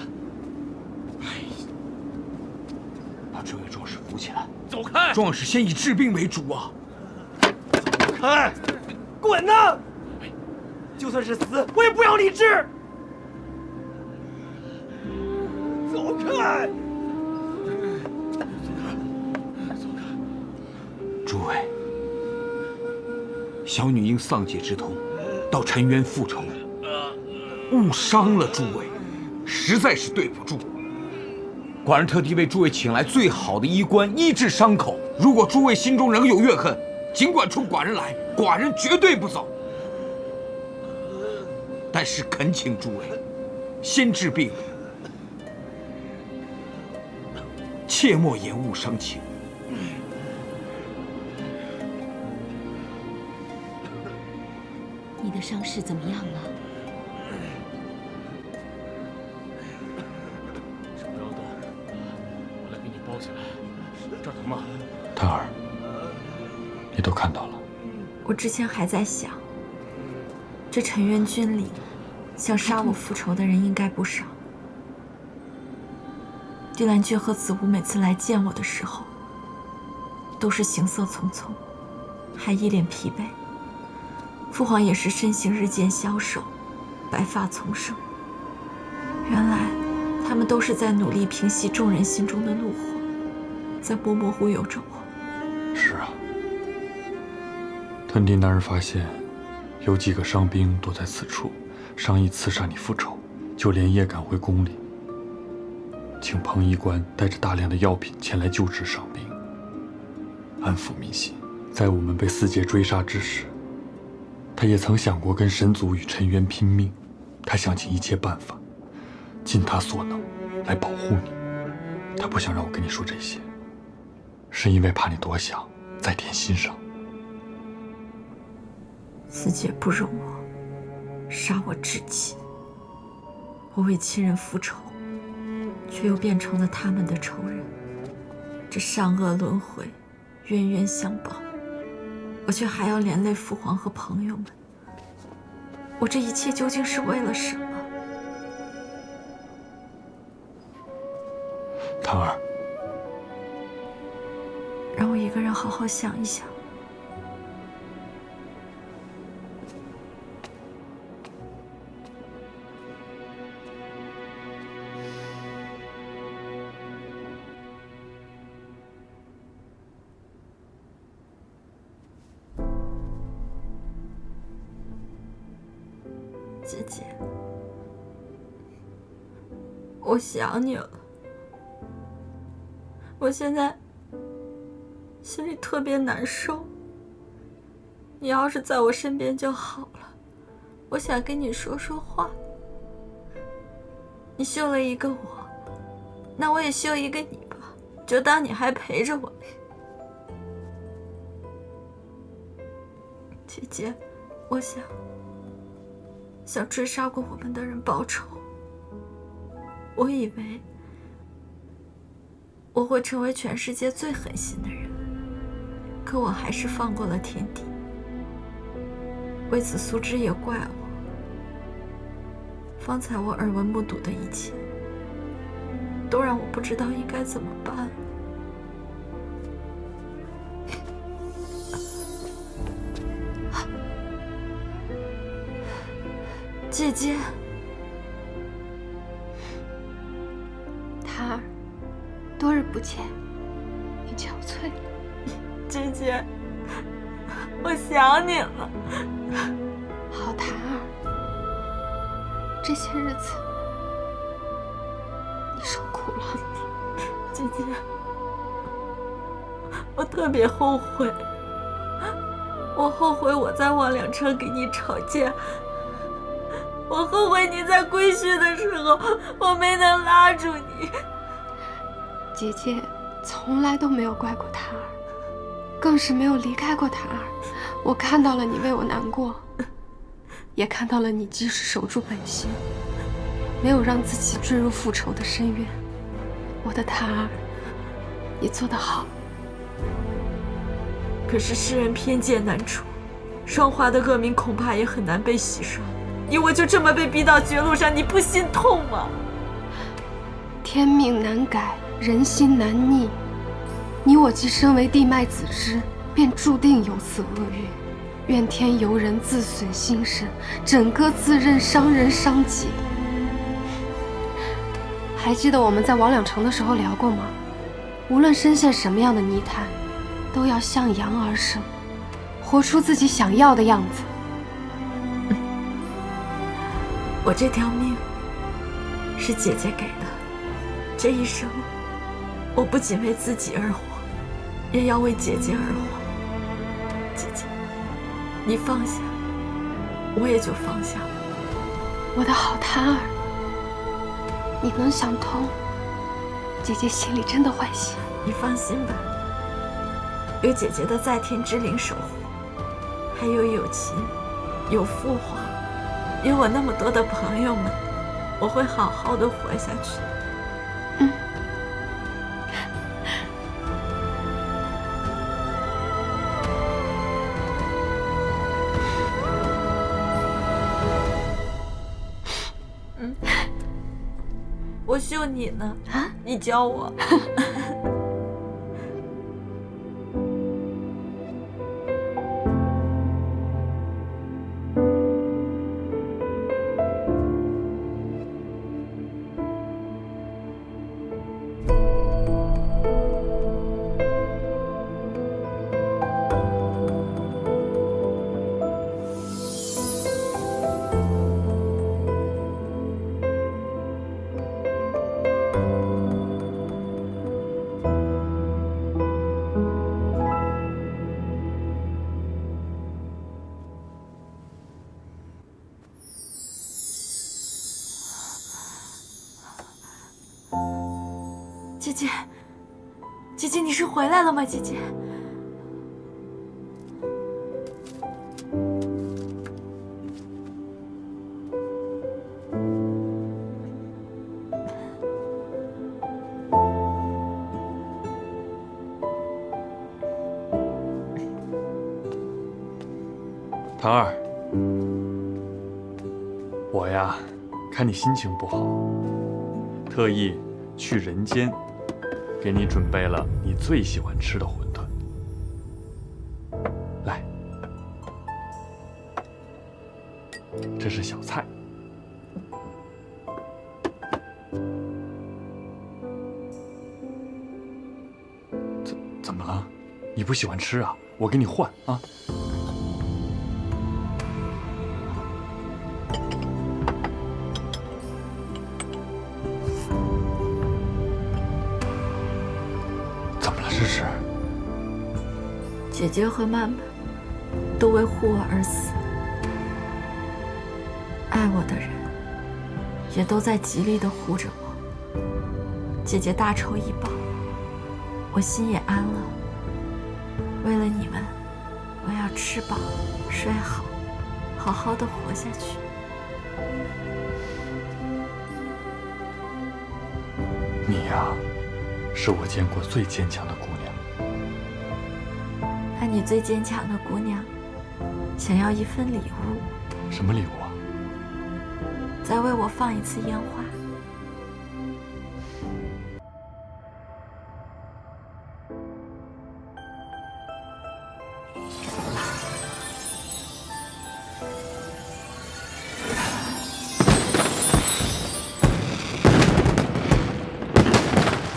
把这位壮士扶起来。走开！壮士先以治病为主啊！走开！滚呐！就算是死，我也不要你治！走开！诸位，小女因丧姐之痛，到沉渊复仇，误伤了诸位，实在是对不住。寡人特地为诸位请来最好的医官医治伤口。如果诸位心中仍有怨恨，尽管冲寡人来，寡人绝对不走。但是恳请诸位先治病，切莫延误伤情。你的伤势怎么样了？手不要动，我来给你包起来。这儿疼吗？檀儿，你都看到了。我之前还在想，这陈渊军里想杀我复仇的人应该不少。地兰诀和子无每次来见我的时候，都是行色匆匆，还一脸疲惫。父皇也是身形日渐消瘦，白发丛生。原来他们都是在努力平息众人心中的怒火，在模模糊悠着我。是啊，屯地那日发现有几个伤兵躲在此处，商议刺杀你复仇，就连夜赶回宫里，请彭医官带着大量的药品前来救治伤兵，安抚民心。在我们被四界追杀之时，他也曾想过跟神族与陈渊拼命，他想尽一切办法，尽他所能来保护你。他不想让我跟你说这些，是因为怕你多想，在添心上。四界不容我，杀我至极。我为亲人复仇，却又变成了他们的仇人。这善恶轮回，冤冤相报，我却还要连累父皇和朋友们。我这一切究竟是为了什么？檀儿，让我一个人好好想一想。姐姐，我想你了。我现在心里特别难受。你要是在我身边就好了。我想跟你说说话。你休了一个我，那我也休一个你吧，就当你还陪着我。姐姐，我想追杀过我们的人报仇。我以为我会成为全世界最狠心的人，可我还是放过了天帝。为此苏芝也怪我。方才我耳闻目睹的一切，都让我不知道应该怎么办。姐姐，塔儿，多日不见，你憔悴。姐姐，我想你了。好，塔儿。这些日子，你受苦了。姐姐，我特别后悔。我后悔我在望两城跟你吵架，我后悔你在归墟的时候我没能拉住你。姐姐从来都没有怪过塔儿，更是没有离开过塔儿。我看到了你为我难过。也看到了你及时守住本心，没有让自己坠入复仇的深渊。我的塔儿，你做得好。可是世人偏见难除，双华的恶名恐怕也很难被洗刷。你我就这么被逼到绝路上，你不心痛吗？天命难改，人心难逆。你我既身为地脉子之，便注定有此厄运。怨天尤人，自损心神，枕戈自刃，伤人伤己。还记得我们在王两城的时候聊过吗？无论深陷什么样的泥潭，都要向阳而生，活出自己想要的样子。我这条命是姐姐给的，这一生我不仅为自己而活，也要为姐姐而活。姐姐，你放下，我也就放下了。我的好塔儿，你能想通，姐姐心里真的欢喜。你放心吧，有姐姐的在天之灵守护，还有友情，有父皇，有我那么多的朋友们，我会好好的活下去。我秀你呢，你教我。姐姐，姐姐，你是回来了吗？姐姐，唐儿，我呀，看你心情不好，特意去人间给你准备了你最喜欢吃的馄饨。来，这是小菜。怎么了？你不喜欢吃啊？我给你换啊。姐姐和曼曼都为护我而死，爱我的人也都在极力地护着我。姐姐大仇已报，我心也安了。为了你们，我要吃饱睡好，好好的活下去。你呀，是我见过最坚强的姑娘。那你最坚强的姑娘，想要一份礼物。什么礼物啊？再为我放一次烟花。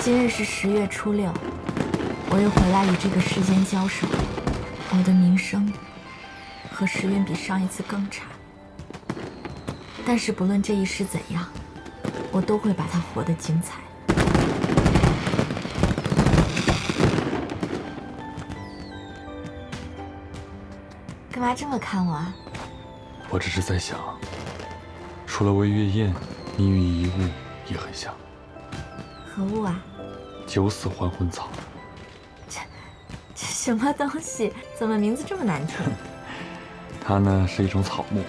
今日是10月初6，我又回来与这个世间交手。我的名声和时运比上一次更差，但是不论这一世怎样，我都会把它活得精彩。干嘛这么看我啊？我只是在想，除了魏月燕，你与一物也很像。何物啊？九死还魂草。这什么东西？怎么名字这么难听？它呢是一种草木，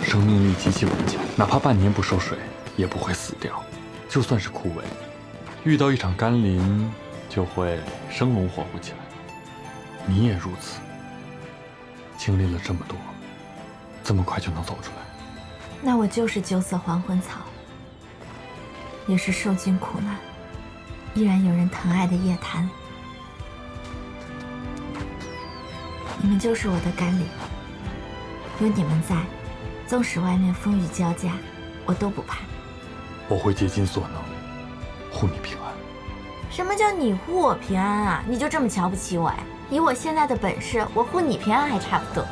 生命力极其顽强，哪怕半年不收水也不会死掉，就算是枯萎，遇到一场甘霖就会生龙活虎起来。你也如此，经历了这么多，这么快就能走出来？那我就是九死还魂草，也是受尽苦难，依然有人疼爱的叶檀。你们就是我的甘霖，有你们在，纵使外面风雨交加，我都不怕。我会竭尽所能，护你平安。什么叫你护我平安啊？你就这么瞧不起我哎？以我现在的本事，我护你平安还差不多。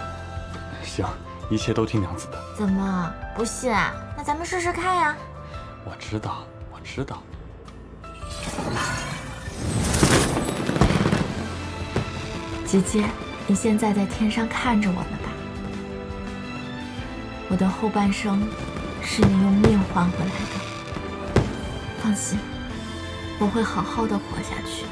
行，一切都听娘子的。怎么不信啊？那咱们试试看呀。我知道，我知道。姐姐，你现在在天上看着我呢吧？我的后半生是你用命换回来的。放心，我会好好的活下去。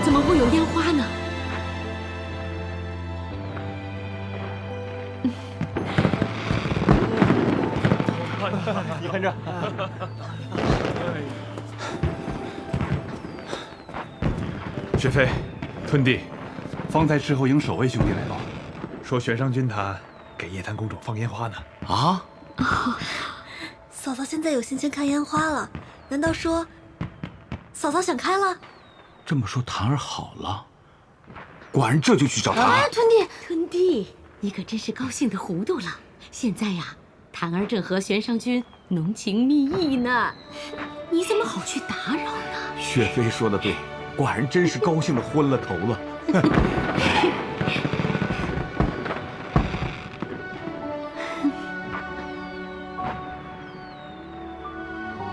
怎么会有烟花呢？你看这。雪妃，吞弟，方才斥候营守卫兄弟来报，说玄上军坛给叶檀公主放烟花呢。啊？嫂嫂现在有心情看烟花了，难道说嫂嫂想开了？这么说檀儿好了，果然这就去找她。哎，吞弟，你可真是高兴的糊涂了。现在呀，檀儿正和玄上君浓情蜜意呢，你怎么好去打扰呢？雪妃说的对，果然真是高兴的昏了头了。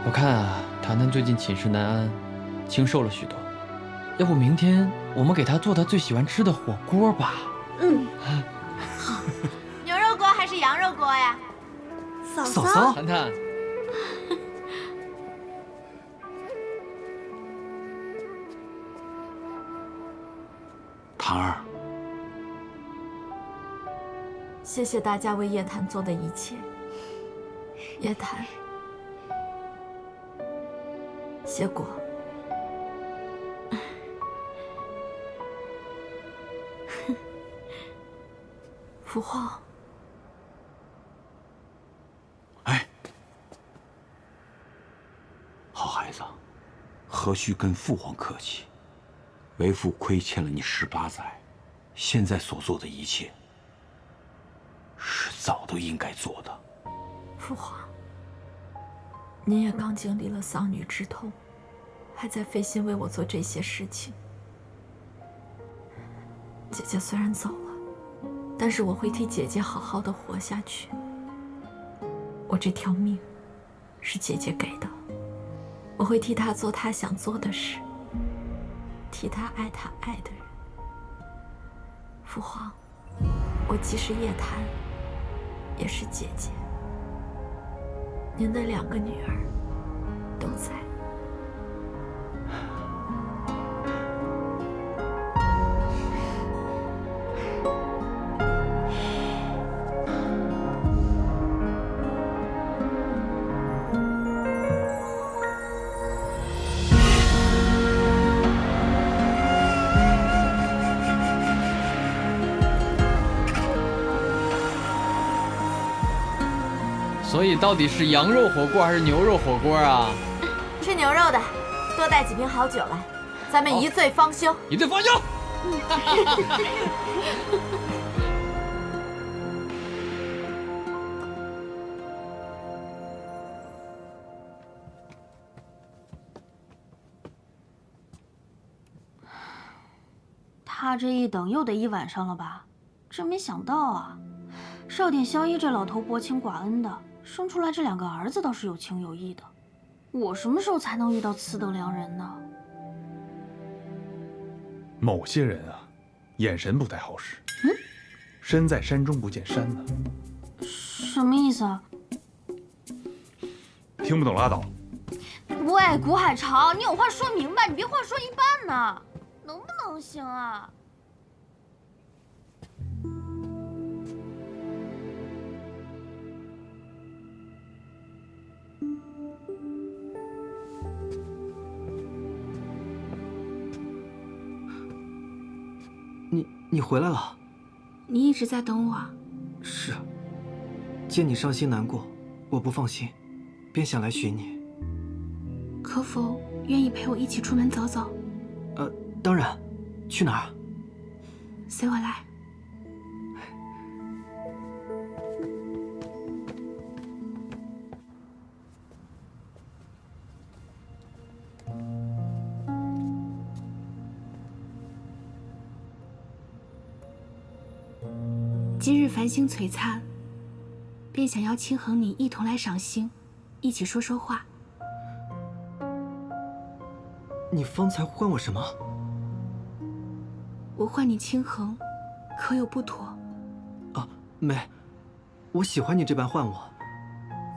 我看啊，檀檀最近寝食难安，清瘦了许多。要不明天我们给她做她最喜欢吃的火锅吧？嗯，好。牛肉锅还是羊肉锅呀？嫂嫂，檀檀。檀儿，谢谢大家为叶檀做的一切。叶檀，谢过。父皇，哎，好孩子，何须跟父皇客气？为父亏欠了你18载，现在所做的一切，是早都应该做的。父皇，您也刚经历了丧女之痛，还在费心为我做这些事情。姐姐虽然走了，但是我会替姐姐好好的活下去。我这条命是姐姐给的，我会替她做她想做的事，替他爱他爱的人。父皇，我既是叶檀，也是姐姐。您的2个女儿都在。所以到底是羊肉火锅还是牛肉火锅啊？吃牛肉的，多带几瓶好酒来，咱们一醉方休。一醉方休。他这一等又得1晚上了吧？真没想到啊！少典萧一这老头薄情寡恩的，生出来这2个儿子倒是有情有义的。我什么时候才能遇到次等良人呢？某些人啊，眼神不太好使。身在山中不见山呢。什么意思啊？听不懂拉倒。喂，古海潮，你有话说明白，你别话说一半呢，能不能行啊？你回来了？你一直在等我？是。见你伤心难过，我不放心，便想来寻你。可否愿意陪我一起出门走走？当然。去哪儿？随我来。今日繁星璀璨，便想邀清衡你一同来赏星，一起说说话。你方才唤我什么？我唤你清衡，可有不妥？没，我喜欢你这般唤我。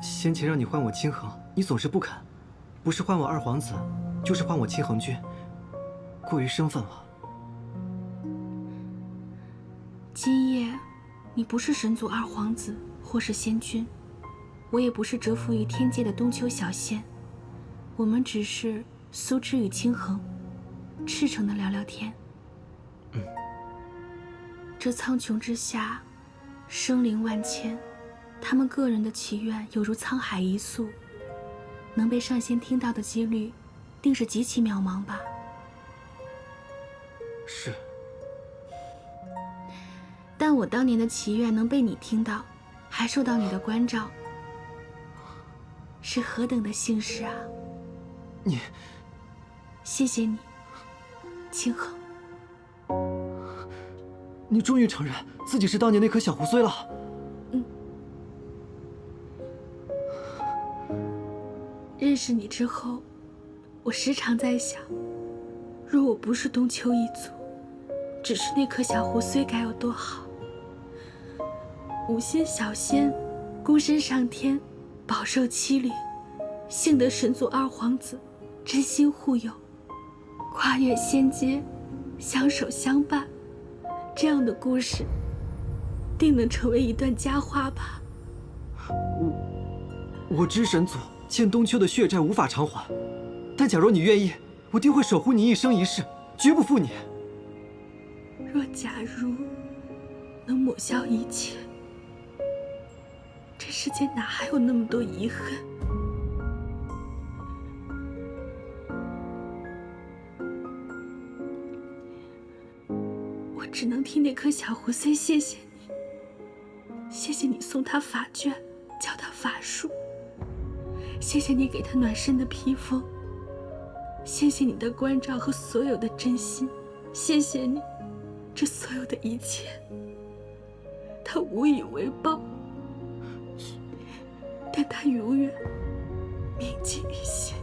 先前让你唤我清衡，你总是不肯，不是唤我二皇子，就是唤我清衡君，过于生分了。今夜，你不是神族二皇子，或是仙君，我也不是蛰伏于天界的冬秋小仙，我们只是苏之与清衡，赤诚的聊聊天。这苍穹之下，生灵万千，他们个人的祈愿犹如沧海一粟，能被上仙听到的几率，定是极其渺茫吧？是。但我当年的祈愿能被你听到，还受到你的关照，是何等的幸事啊！你，谢谢你，清衡。你终于承认自己是当年那棵小胡荽了。认识你之后，我时常在想，若我不是冬秋一族，只是那棵小胡荽该有多好。五仙小仙，孤身上天，饱受欺凌，幸得神族二皇子真心护佑，跨越仙阶，相守相伴，这样的故事，定能成为一段佳话吧。我知神族欠冬秋的血债无法偿还，但假如你愿意，我定会守护你一生一世，绝不负你。若假如能抹消一切，这世间哪还有那么多遗恨？我只能替那棵小胡荽谢谢你，谢谢你送他法卷，教他法术，谢谢你给他暖身的披风，谢谢你的关照和所有的真心，谢谢你，这所有的一切，他无以为报，但他永远铭记于心。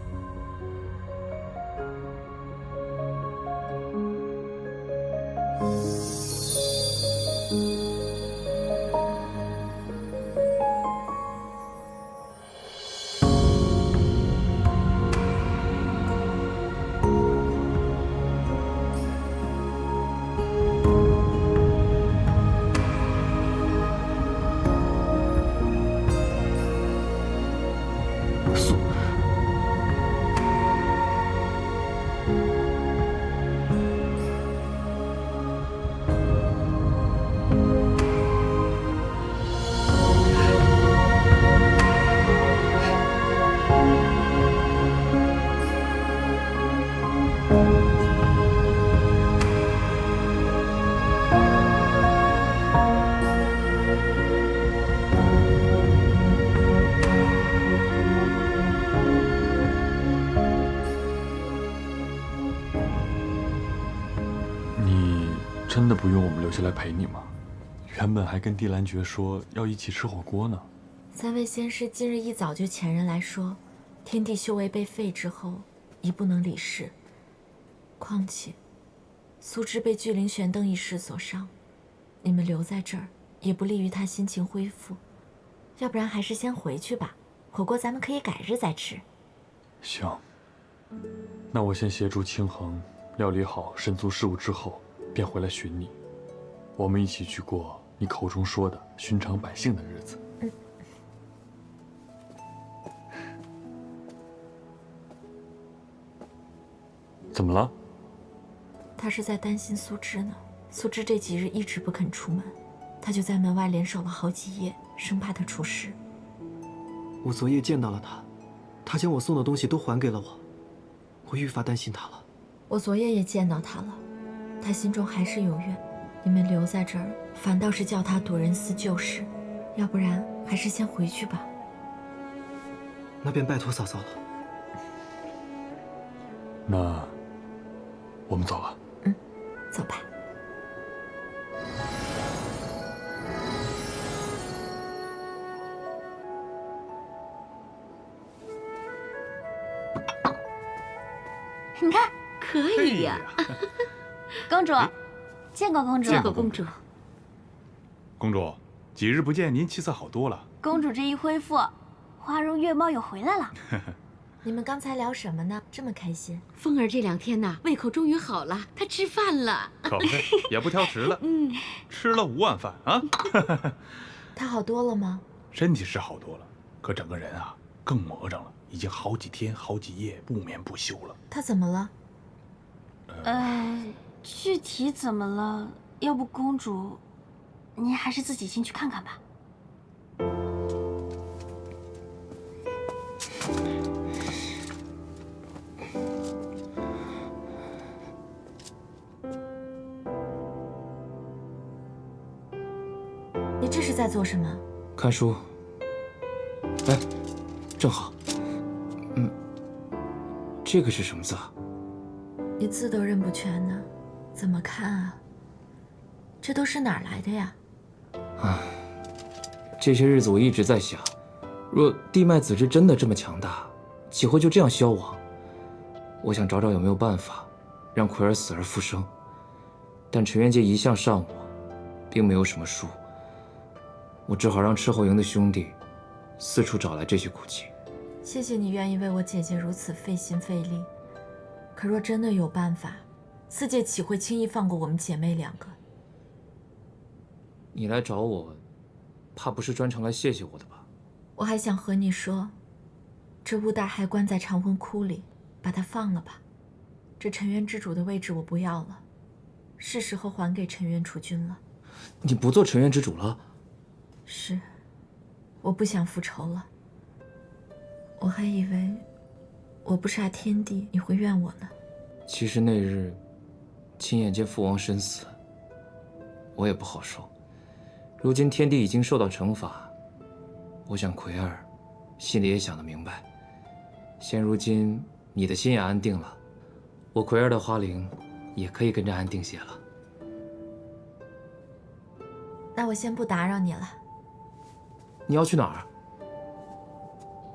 不用我们留下来陪你吗？原本还跟蒂兰爵说要一起吃火锅呢。三位仙师今日一早就遣人来说，天地修为被废之后，已不能理事。况且，苏芝被巨灵玄灯一事所伤，你们留在这儿也不利于他心情恢复。要不然还是先回去吧，火锅咱们可以改日再吃。行，那我先协助清衡料理好神族事务之后，便回来寻你。我们一起去过你口中说的寻常百姓的日子。怎么了？他是在担心苏芝呢。苏芝这几日一直不肯出门，他就在门外连守了好几夜，生怕他出事。我昨夜见到了他，他将我送的东西都还给了我，我愈发担心他了。我昨夜也见到他了，他心中还是有怨。你们留在这儿，反倒是叫他睹人思旧事。要不然还是先回去吧。那便拜托嫂嫂了。那我们走了。走吧。你看，可以呀。公主，见过公主。见过公主。公主，几日不见，您气色好多了。公主这一恢复，花容月貌又回来了。你们刚才聊什么呢？这么开心？凤儿这2天呐，胃口终于好了，她吃饭了。可不，也不挑食了。吃了5碗饭啊。她好多了吗？身体是好多了，可整个人啊更魔怔了，已经好几天好几夜不眠不休了。她怎么了？具体怎么了？要不公主，您还是自己进去看看吧。你这是在做什么？看书。哎，正好。这个是什么字啊？你字都认不全呢，怎么看啊？这都是哪儿来的呀？这些日子我一直在想，若地脉子之真的这么强大，岂会就这样消亡？我想找找有没有办法，让奎儿死而复生。但陈元杰一向尚我，并没有什么书。我只好让斥候营的兄弟四处找来这些古籍。谢谢你愿意为我姐姐如此费心费力。可若真的有办法，四界岂会轻易放过我们姐妹2个？你来找我，怕不是专程来谢谢我的吧？我还想和你说，这雾大还关在长魂窟里，把他放了吧。这沉渊之主的位置我不要了，是时候还给沉渊储君了。你不做沉渊之主了？是，我不想复仇了。我还以为我不杀天帝，你会怨我呢。其实那日亲眼见父王身死，我也不好受。如今天帝已经受到惩罚，我想奎儿心里也想得明白。现如今你的心也安定了，我奎儿的花灵也可以跟着安定些了。那我先不打扰你了。你要去哪儿？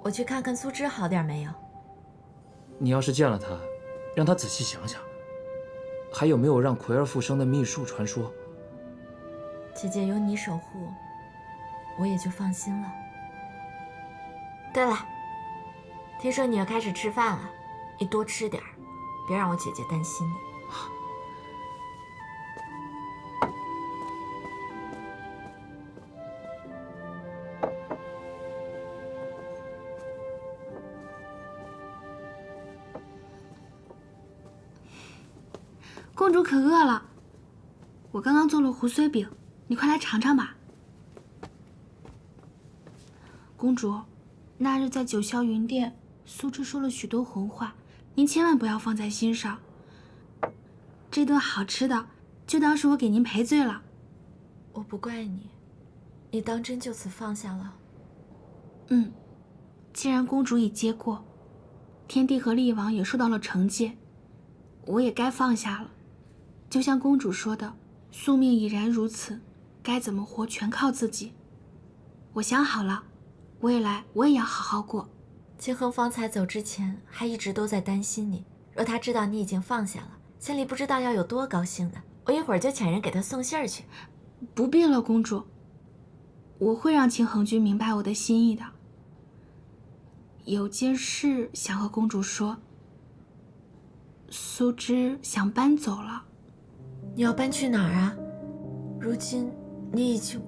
我去看看苏芝好点没有。你要是见了她，让她仔细想想，还有没有让奎儿复生的秘术传说？姐姐有你守护，我也就放心了。对了，听说你要开始吃饭了，你多吃点儿，别让我姐姐担心你。公主可饿了，我刚刚做了胡荽饼，你快来尝尝吧。公主，那日在九霄云殿，苏芝说了许多红话，您千万不要放在心上。这顿好吃的，就当是我给您赔罪了。我不怪你，你当真就此放下了？既然公主已接过，天帝和厉王也受到了惩戒，我也该放下了。就像公主说的，宿命已然如此，该怎么活全靠自己。我想好了，未来我也要好好过。秦恒方才走之前还一直都在担心你，若他知道你已经放下了，心里不知道要有多高兴呢。我一会儿就遣人给他送信儿去。不必了，公主，我会让秦恒君明白我的心意的。有件事想和公主说，苏芝想搬走了。你要搬去哪儿啊？如今你已经……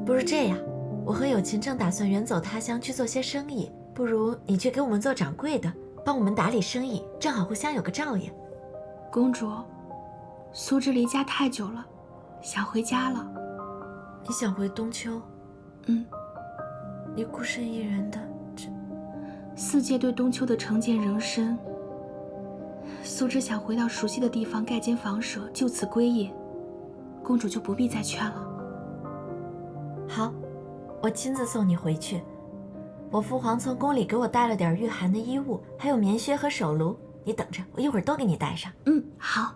不是这样，我和有琴正打算远走他乡去做些生意，不如你去给我们做掌柜的，帮我们打理生意，正好互相有个照应。公主，苏芝离家太久了，想回家了。你想回冬丘？嗯。你孤身一人的，四界对冬丘的成见仍深。苏芝想回到熟悉的地方盖间房舍，就此归业，公主就不必再劝了。好，我亲自送你回去。我父皇从宫里给我带了点御寒的衣物，还有棉靴和手炉，你等着，我一会儿都给你带上。嗯，好。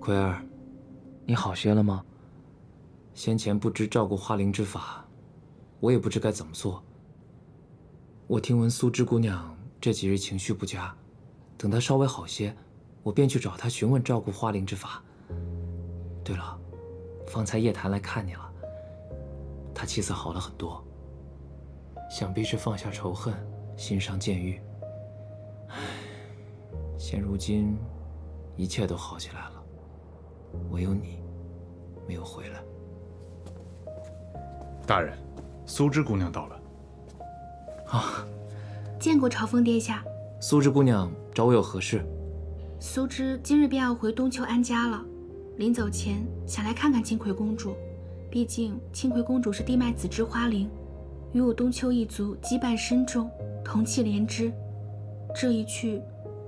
奎儿，你好些了吗？先前不知照顾花灵之法，我也不知该怎么做。我听闻苏芝姑娘这几日情绪不佳，等她稍微好些，我便去找她询问照顾花灵之法。对了，方才叶檀来看你了，他气色好了很多，想必是放下仇恨，心伤渐愈。唉，现如今一切都好起来了。唯有你没有回来。大人，苏芝姑娘到了。啊，见过朝奉殿下。苏芝姑娘找我有何事？苏芝今日便要回冬丘安家了，临走前想来看看青葵公主，毕竟青葵公主是地脉子之花灵，与我冬丘一族羁绊深重，同气连枝。这一去，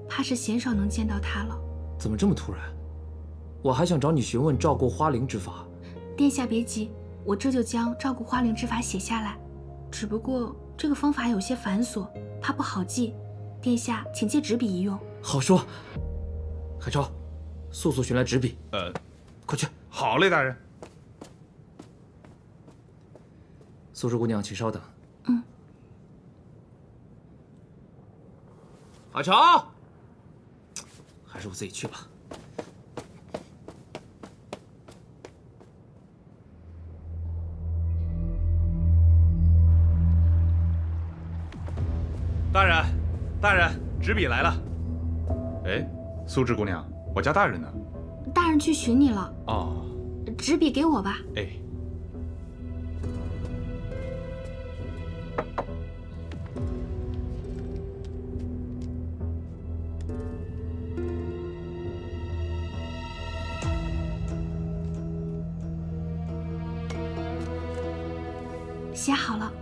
怕是鲜少能见到她了。怎么这么突然？我还想找你询问照顾花灵之法。殿下别急，我这就将照顾花灵之法写下来。只不过这个方法有些繁琐，怕不好记，殿下请借纸笔一用。好说。海超，速速寻来纸笔。快去。好嘞，大人。苏芝姑娘，请稍等。嗯。海超，还是我自己去吧。大人，大人，纸笔来了。哎，苏芝姑娘，我家大人呢？大人去寻你了。哦，纸笔给我吧。哎。写好了，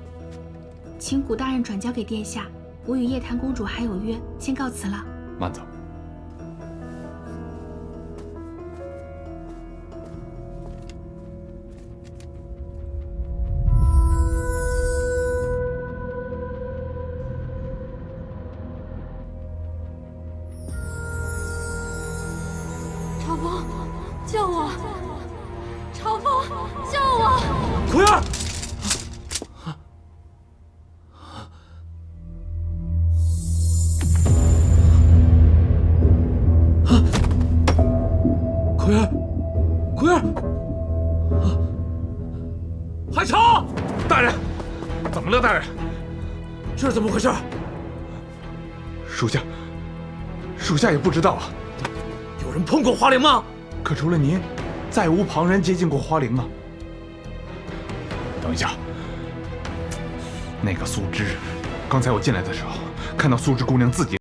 请古大人转交给殿下。我与叶檀公主还有约，先告辞了。慢走。朝风，救我！朝风，救我！奎儿。奎儿，奎儿，海超！大人，怎么了？大人，这是怎么回事？属下也不知道啊。有人碰过花灵吗？可除了您，再无旁人接近过花灵啊。等一下，那个苏芝，刚才我进来的时候，看到苏芝姑娘自己。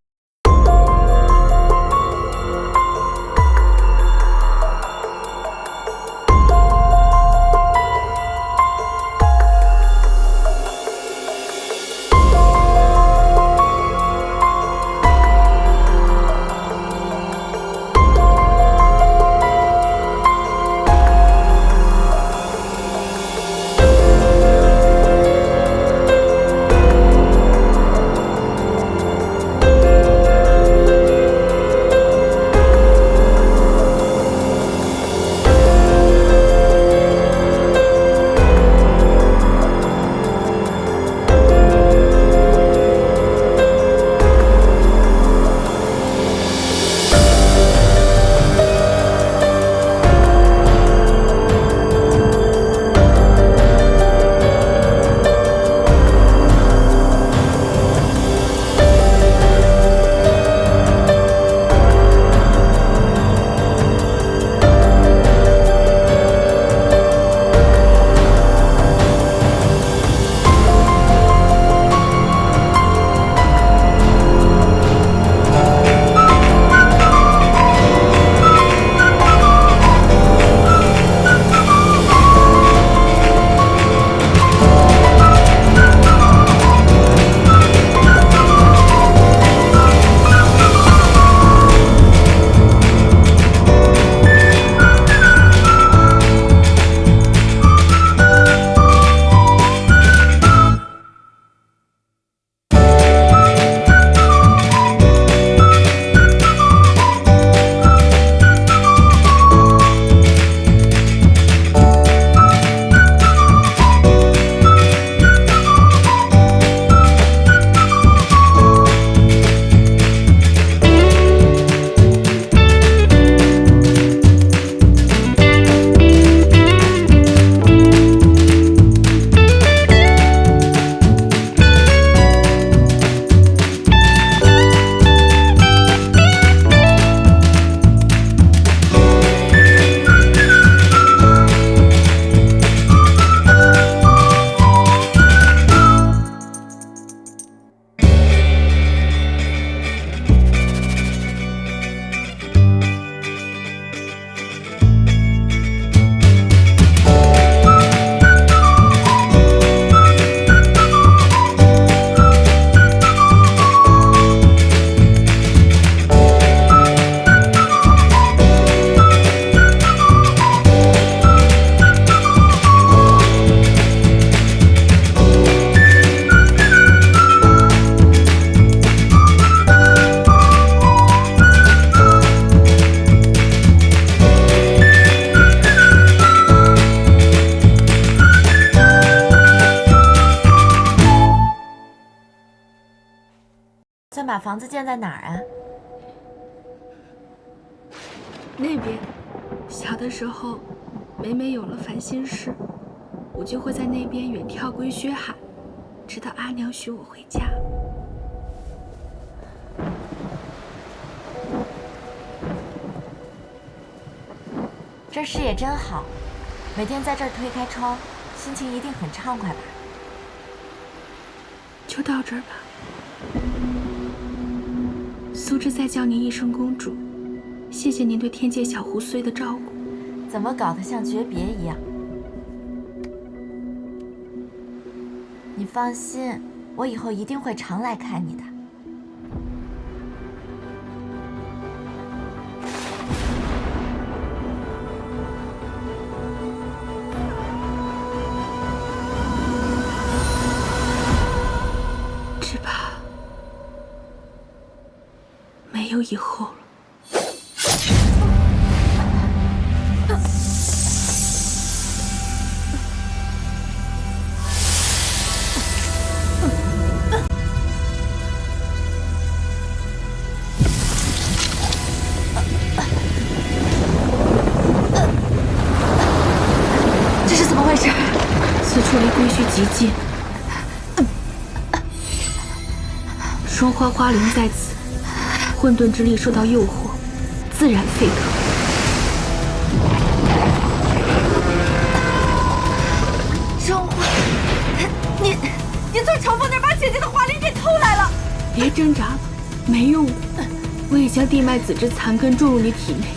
把房子建在哪儿啊？那边。小的时候，每有了烦心事，我就会在那边远眺归薛海，直到阿娘许我回家。这视野真好，每天在这儿推开窗，心情一定很畅快吧？就到这儿吧。苏芝再叫您一声公主，谢谢您对天界小胡虽的照顾。怎么搞得像诀别一样？你放心，我以后一定会常来看你的。只怕没有以后了。此处离归墟极近，双花花灵在此，混沌之力受到诱惑，自然沸腾。双花，你从朝凤那儿把姐姐的花灵给偷来了！别挣扎了，没用的。我已将地脉子之残根注入你体内，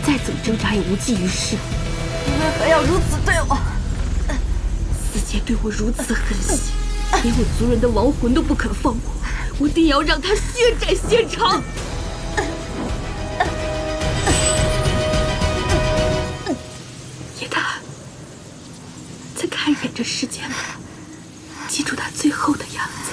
再怎么挣扎也无济于事。你为何要如此对我？四姐对我如此狠心，连我族人的亡魂都不肯放过，我定要让她血债血偿。叶檀，再看一眼这世间吧，记住他最后的样子。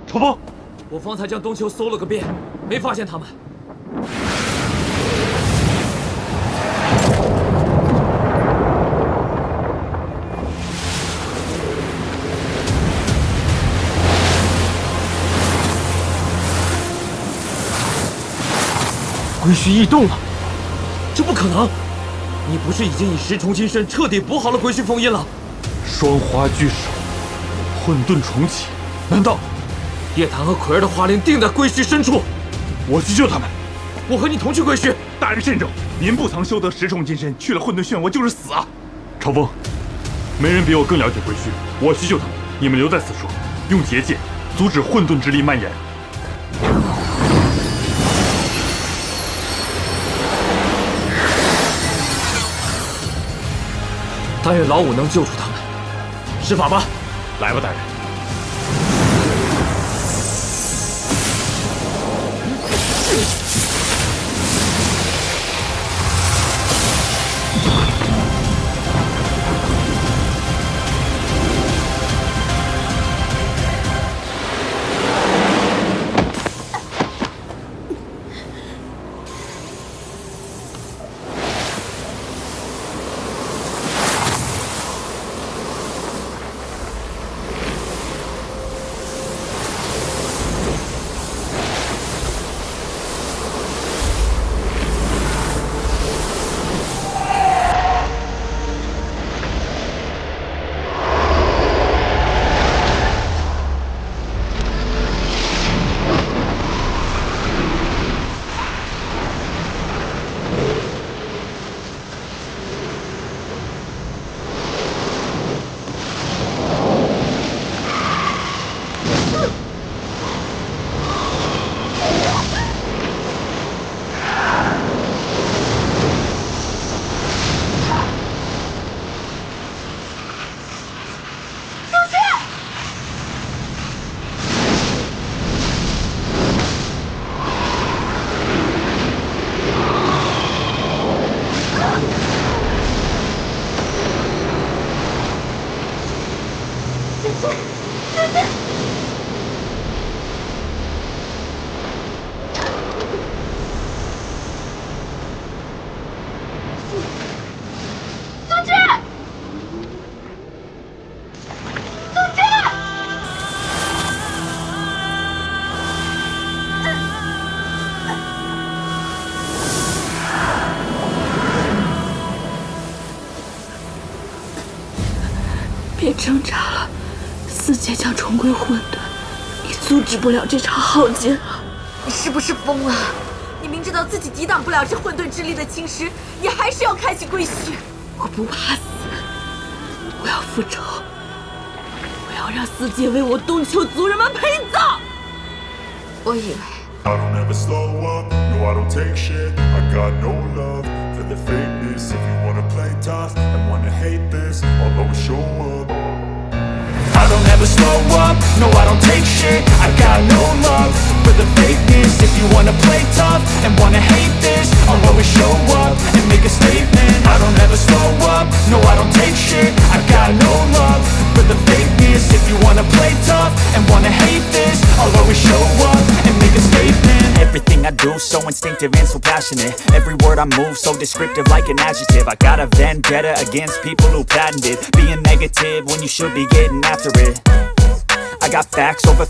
楚风，我方才将东丘搜了个遍，没发现他们。归墟异动了，这不可能！你不是已经以10重金身彻底补好了归墟封印了？双花聚首，混沌重启，难道叶檀和奎儿的花灵定在归墟深处？我去救他们。我和你同去归墟。大人慎重，您不曾修得10重金身，去了混沌漩涡就是死啊！朝风，没人比我更了解归墟，我去救他们，你们留在此处，用结界阻止混沌之力蔓延。但愿老五能救出他们。施法吧，来吧，大人。别挣扎了，四界将重归混沌，你阻止不了这场浩劫啊！你是不是疯了？你明知道自己抵挡不了这混沌之力的侵蚀，你还是要开启归墟。我不怕死，我要复仇，我要让四界为我东丘族人们陪葬。我以为。I don't ever slow up, no I don't take shit. I got no love for the fakeness. If you wanna play tough and wanna hate this, I'll always show up. I don't ever slow up, no I don't take shit. I got no love for the fakeness. If you wanna play tough and wanna hate this, I'll always show up and make a statement. I don't ever slow up, no I don't take shit. I got no love for the fakeness. If you wanna play tough and wanna hate this, I'll always show up and make a statement. Everything I do so instinctive and so passionate. Every word I move so descriptive like an adjective. I got a vendetta against people who patented being negative when you should be getting after it. I got facts over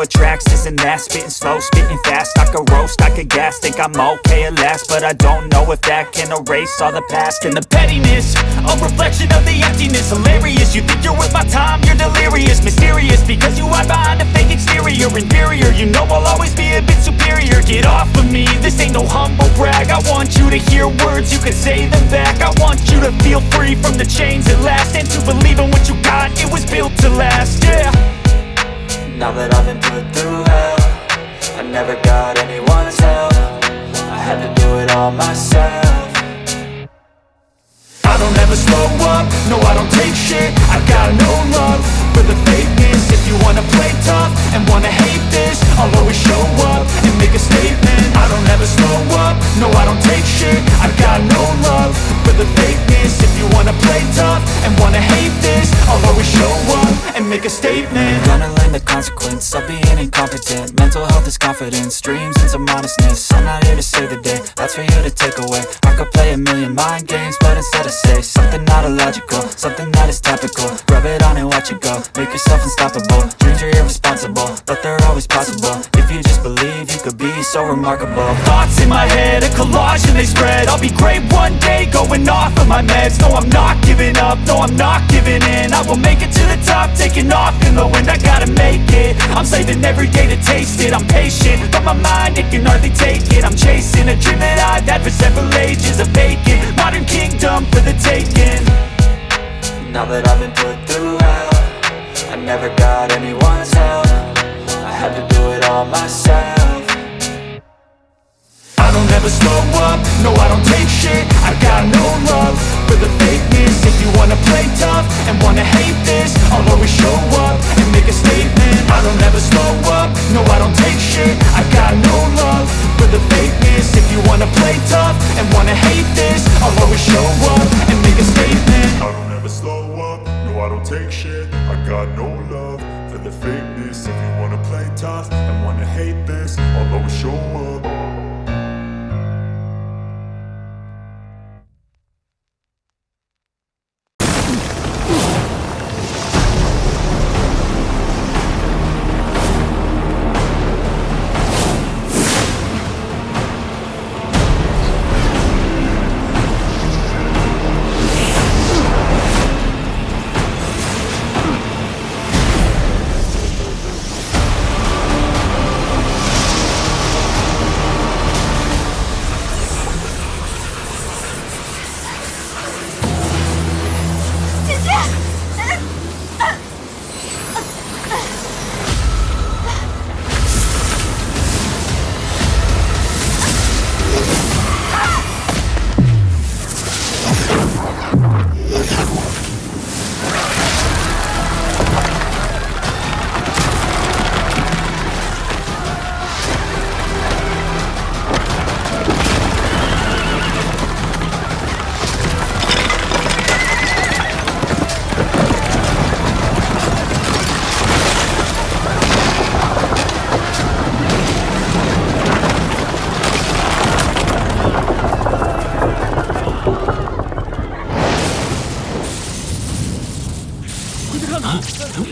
tracks, this and that. Spitting slow, spitting fast. I could roast, I could gas. Think I'm okay at last, but I don't know if that can erase all the past. And the pettiness, a reflection of the emptiness. Hilarious, you think you're worth my time, you're delirious. Mysterious, because you hide behind a fake exterior. Inferior, you know I'll always be a bit superior. Get off of me, this ain't no humble brag. I want you to hear words, you can say them back. I want you to feel free from the chains at last, and to believe in what you got, it was built to last, yeah. Now that I've been put through hell, I never got anyone's help. I had to do it all myself. I don't ever slow up, no I don't take shit. I got no love for the fakeness. If you wanna play tough and wanna hate this, I'll always show up and make a statement. I don't ever slow up, no I don't take shit. I got no love for the fakeness. If you wanna play tough and wanna hate this, I'll always show up and make a statement. Gonna learn the consequence of being incompetent. Mental health is confidence, dreams and some modestness. I'm not here to save the day, that's for you to take away. I could play a million mind games, but instead I say something not illogical, something that is topical. Rub it on and watch it go, make yourself unstoppable. Dreams are irresponsible, but they're always possible. If you just believe, you could be so remarkable. Thoughts in my head, a collage and they spread. I'll be great one day, going off of my meds. No, I'm not giving up, no, I'm not giving in. I will make it to the top, taking off in the wind. I gotta make it, I'm saving every day to taste it. I'm patient, but my mind, it can hardly take it. I'm chasing a dream that I've had for several ages. A vacant, modern kingdom for the taking. Now that I've been put through hell, I never got anyone's help. I had to do it all myself. I don't ever slow up, no I don't take shit. I got no love for the fakeness. If you wanna play tough and wanna hate this, I'll always show up and make a statement. I don't ever slow up, no I don't take shit. I got no love for the fakeness. If you wanna play tough and wanna hate this, I'll always show up and make a statement. I don't ever slow up, no I don't take shit. I got no love for the fakeness. If you wanna play tough and wanna hate this, I'll always show up.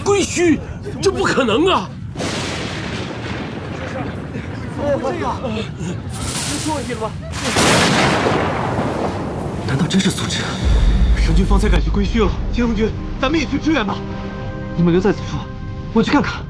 归墟，这不可能啊！这样，出问题了吗？难道真是苏轼？神君方才赶去归墟了，金龙君，咱们也去支援吧。你们留在此处，我去看看。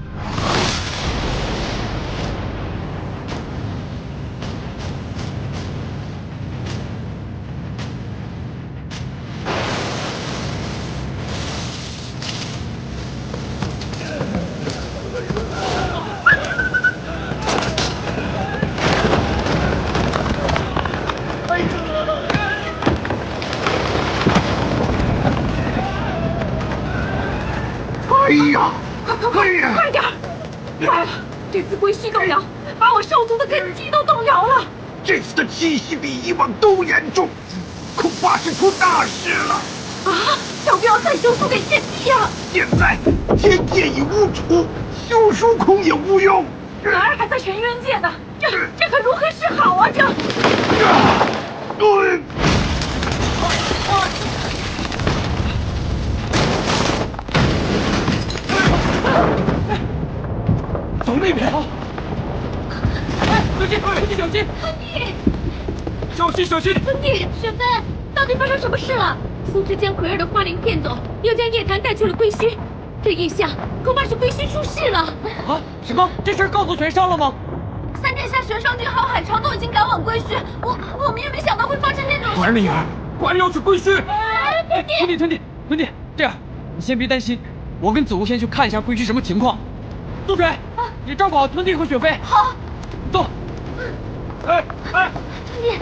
哎呀！快点！坏了，这次归墟动摇，把我兽族的根基都动摇了。这次的侵袭比以往都严重，恐怕是出大事了。啊！要不要再修书给天帝呀？现在天界已无主，修书恐也无用。哪儿还在尘渊界呢？这可如何是好啊？这。从那边！哎，小心！小心！吞地！小心！吞地！雪飞，到底发生什么事了？苏轼将奎儿的花灵骗走，又将叶檀带去了归墟，这印象恐怕是归墟出事了。啊？什么？这事告诉玄商了吗？3殿下玄商君还有海潮都已经赶往归墟，我们也没想到会发生这种事。果然的女儿，果然要去归墟。吞地，这样，你先别担心，我跟子无先去看一下归墟什么情况。苏水，你照顾好吞地和雪飞。好，走。哎，吞地，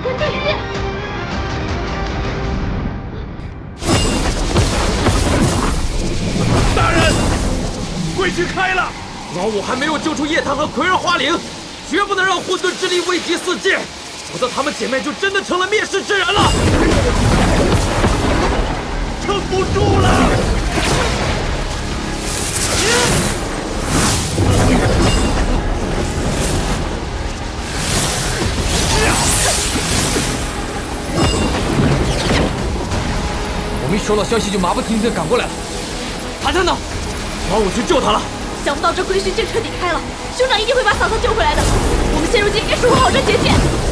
吞地。大人，归墟开了，老五还没有救出叶檀和奎儿花灵，绝不能让混沌之力危及四界，否则她们姐妹就真的成了灭世之人了。撑不住了！我们一收到消息就马不停蹄地赶过来了。谭探呢？老五去救他了。想不到这归墟竟彻底开了，兄长一定会把嫂嫂救回来的。我们现如今应该守护好这结界。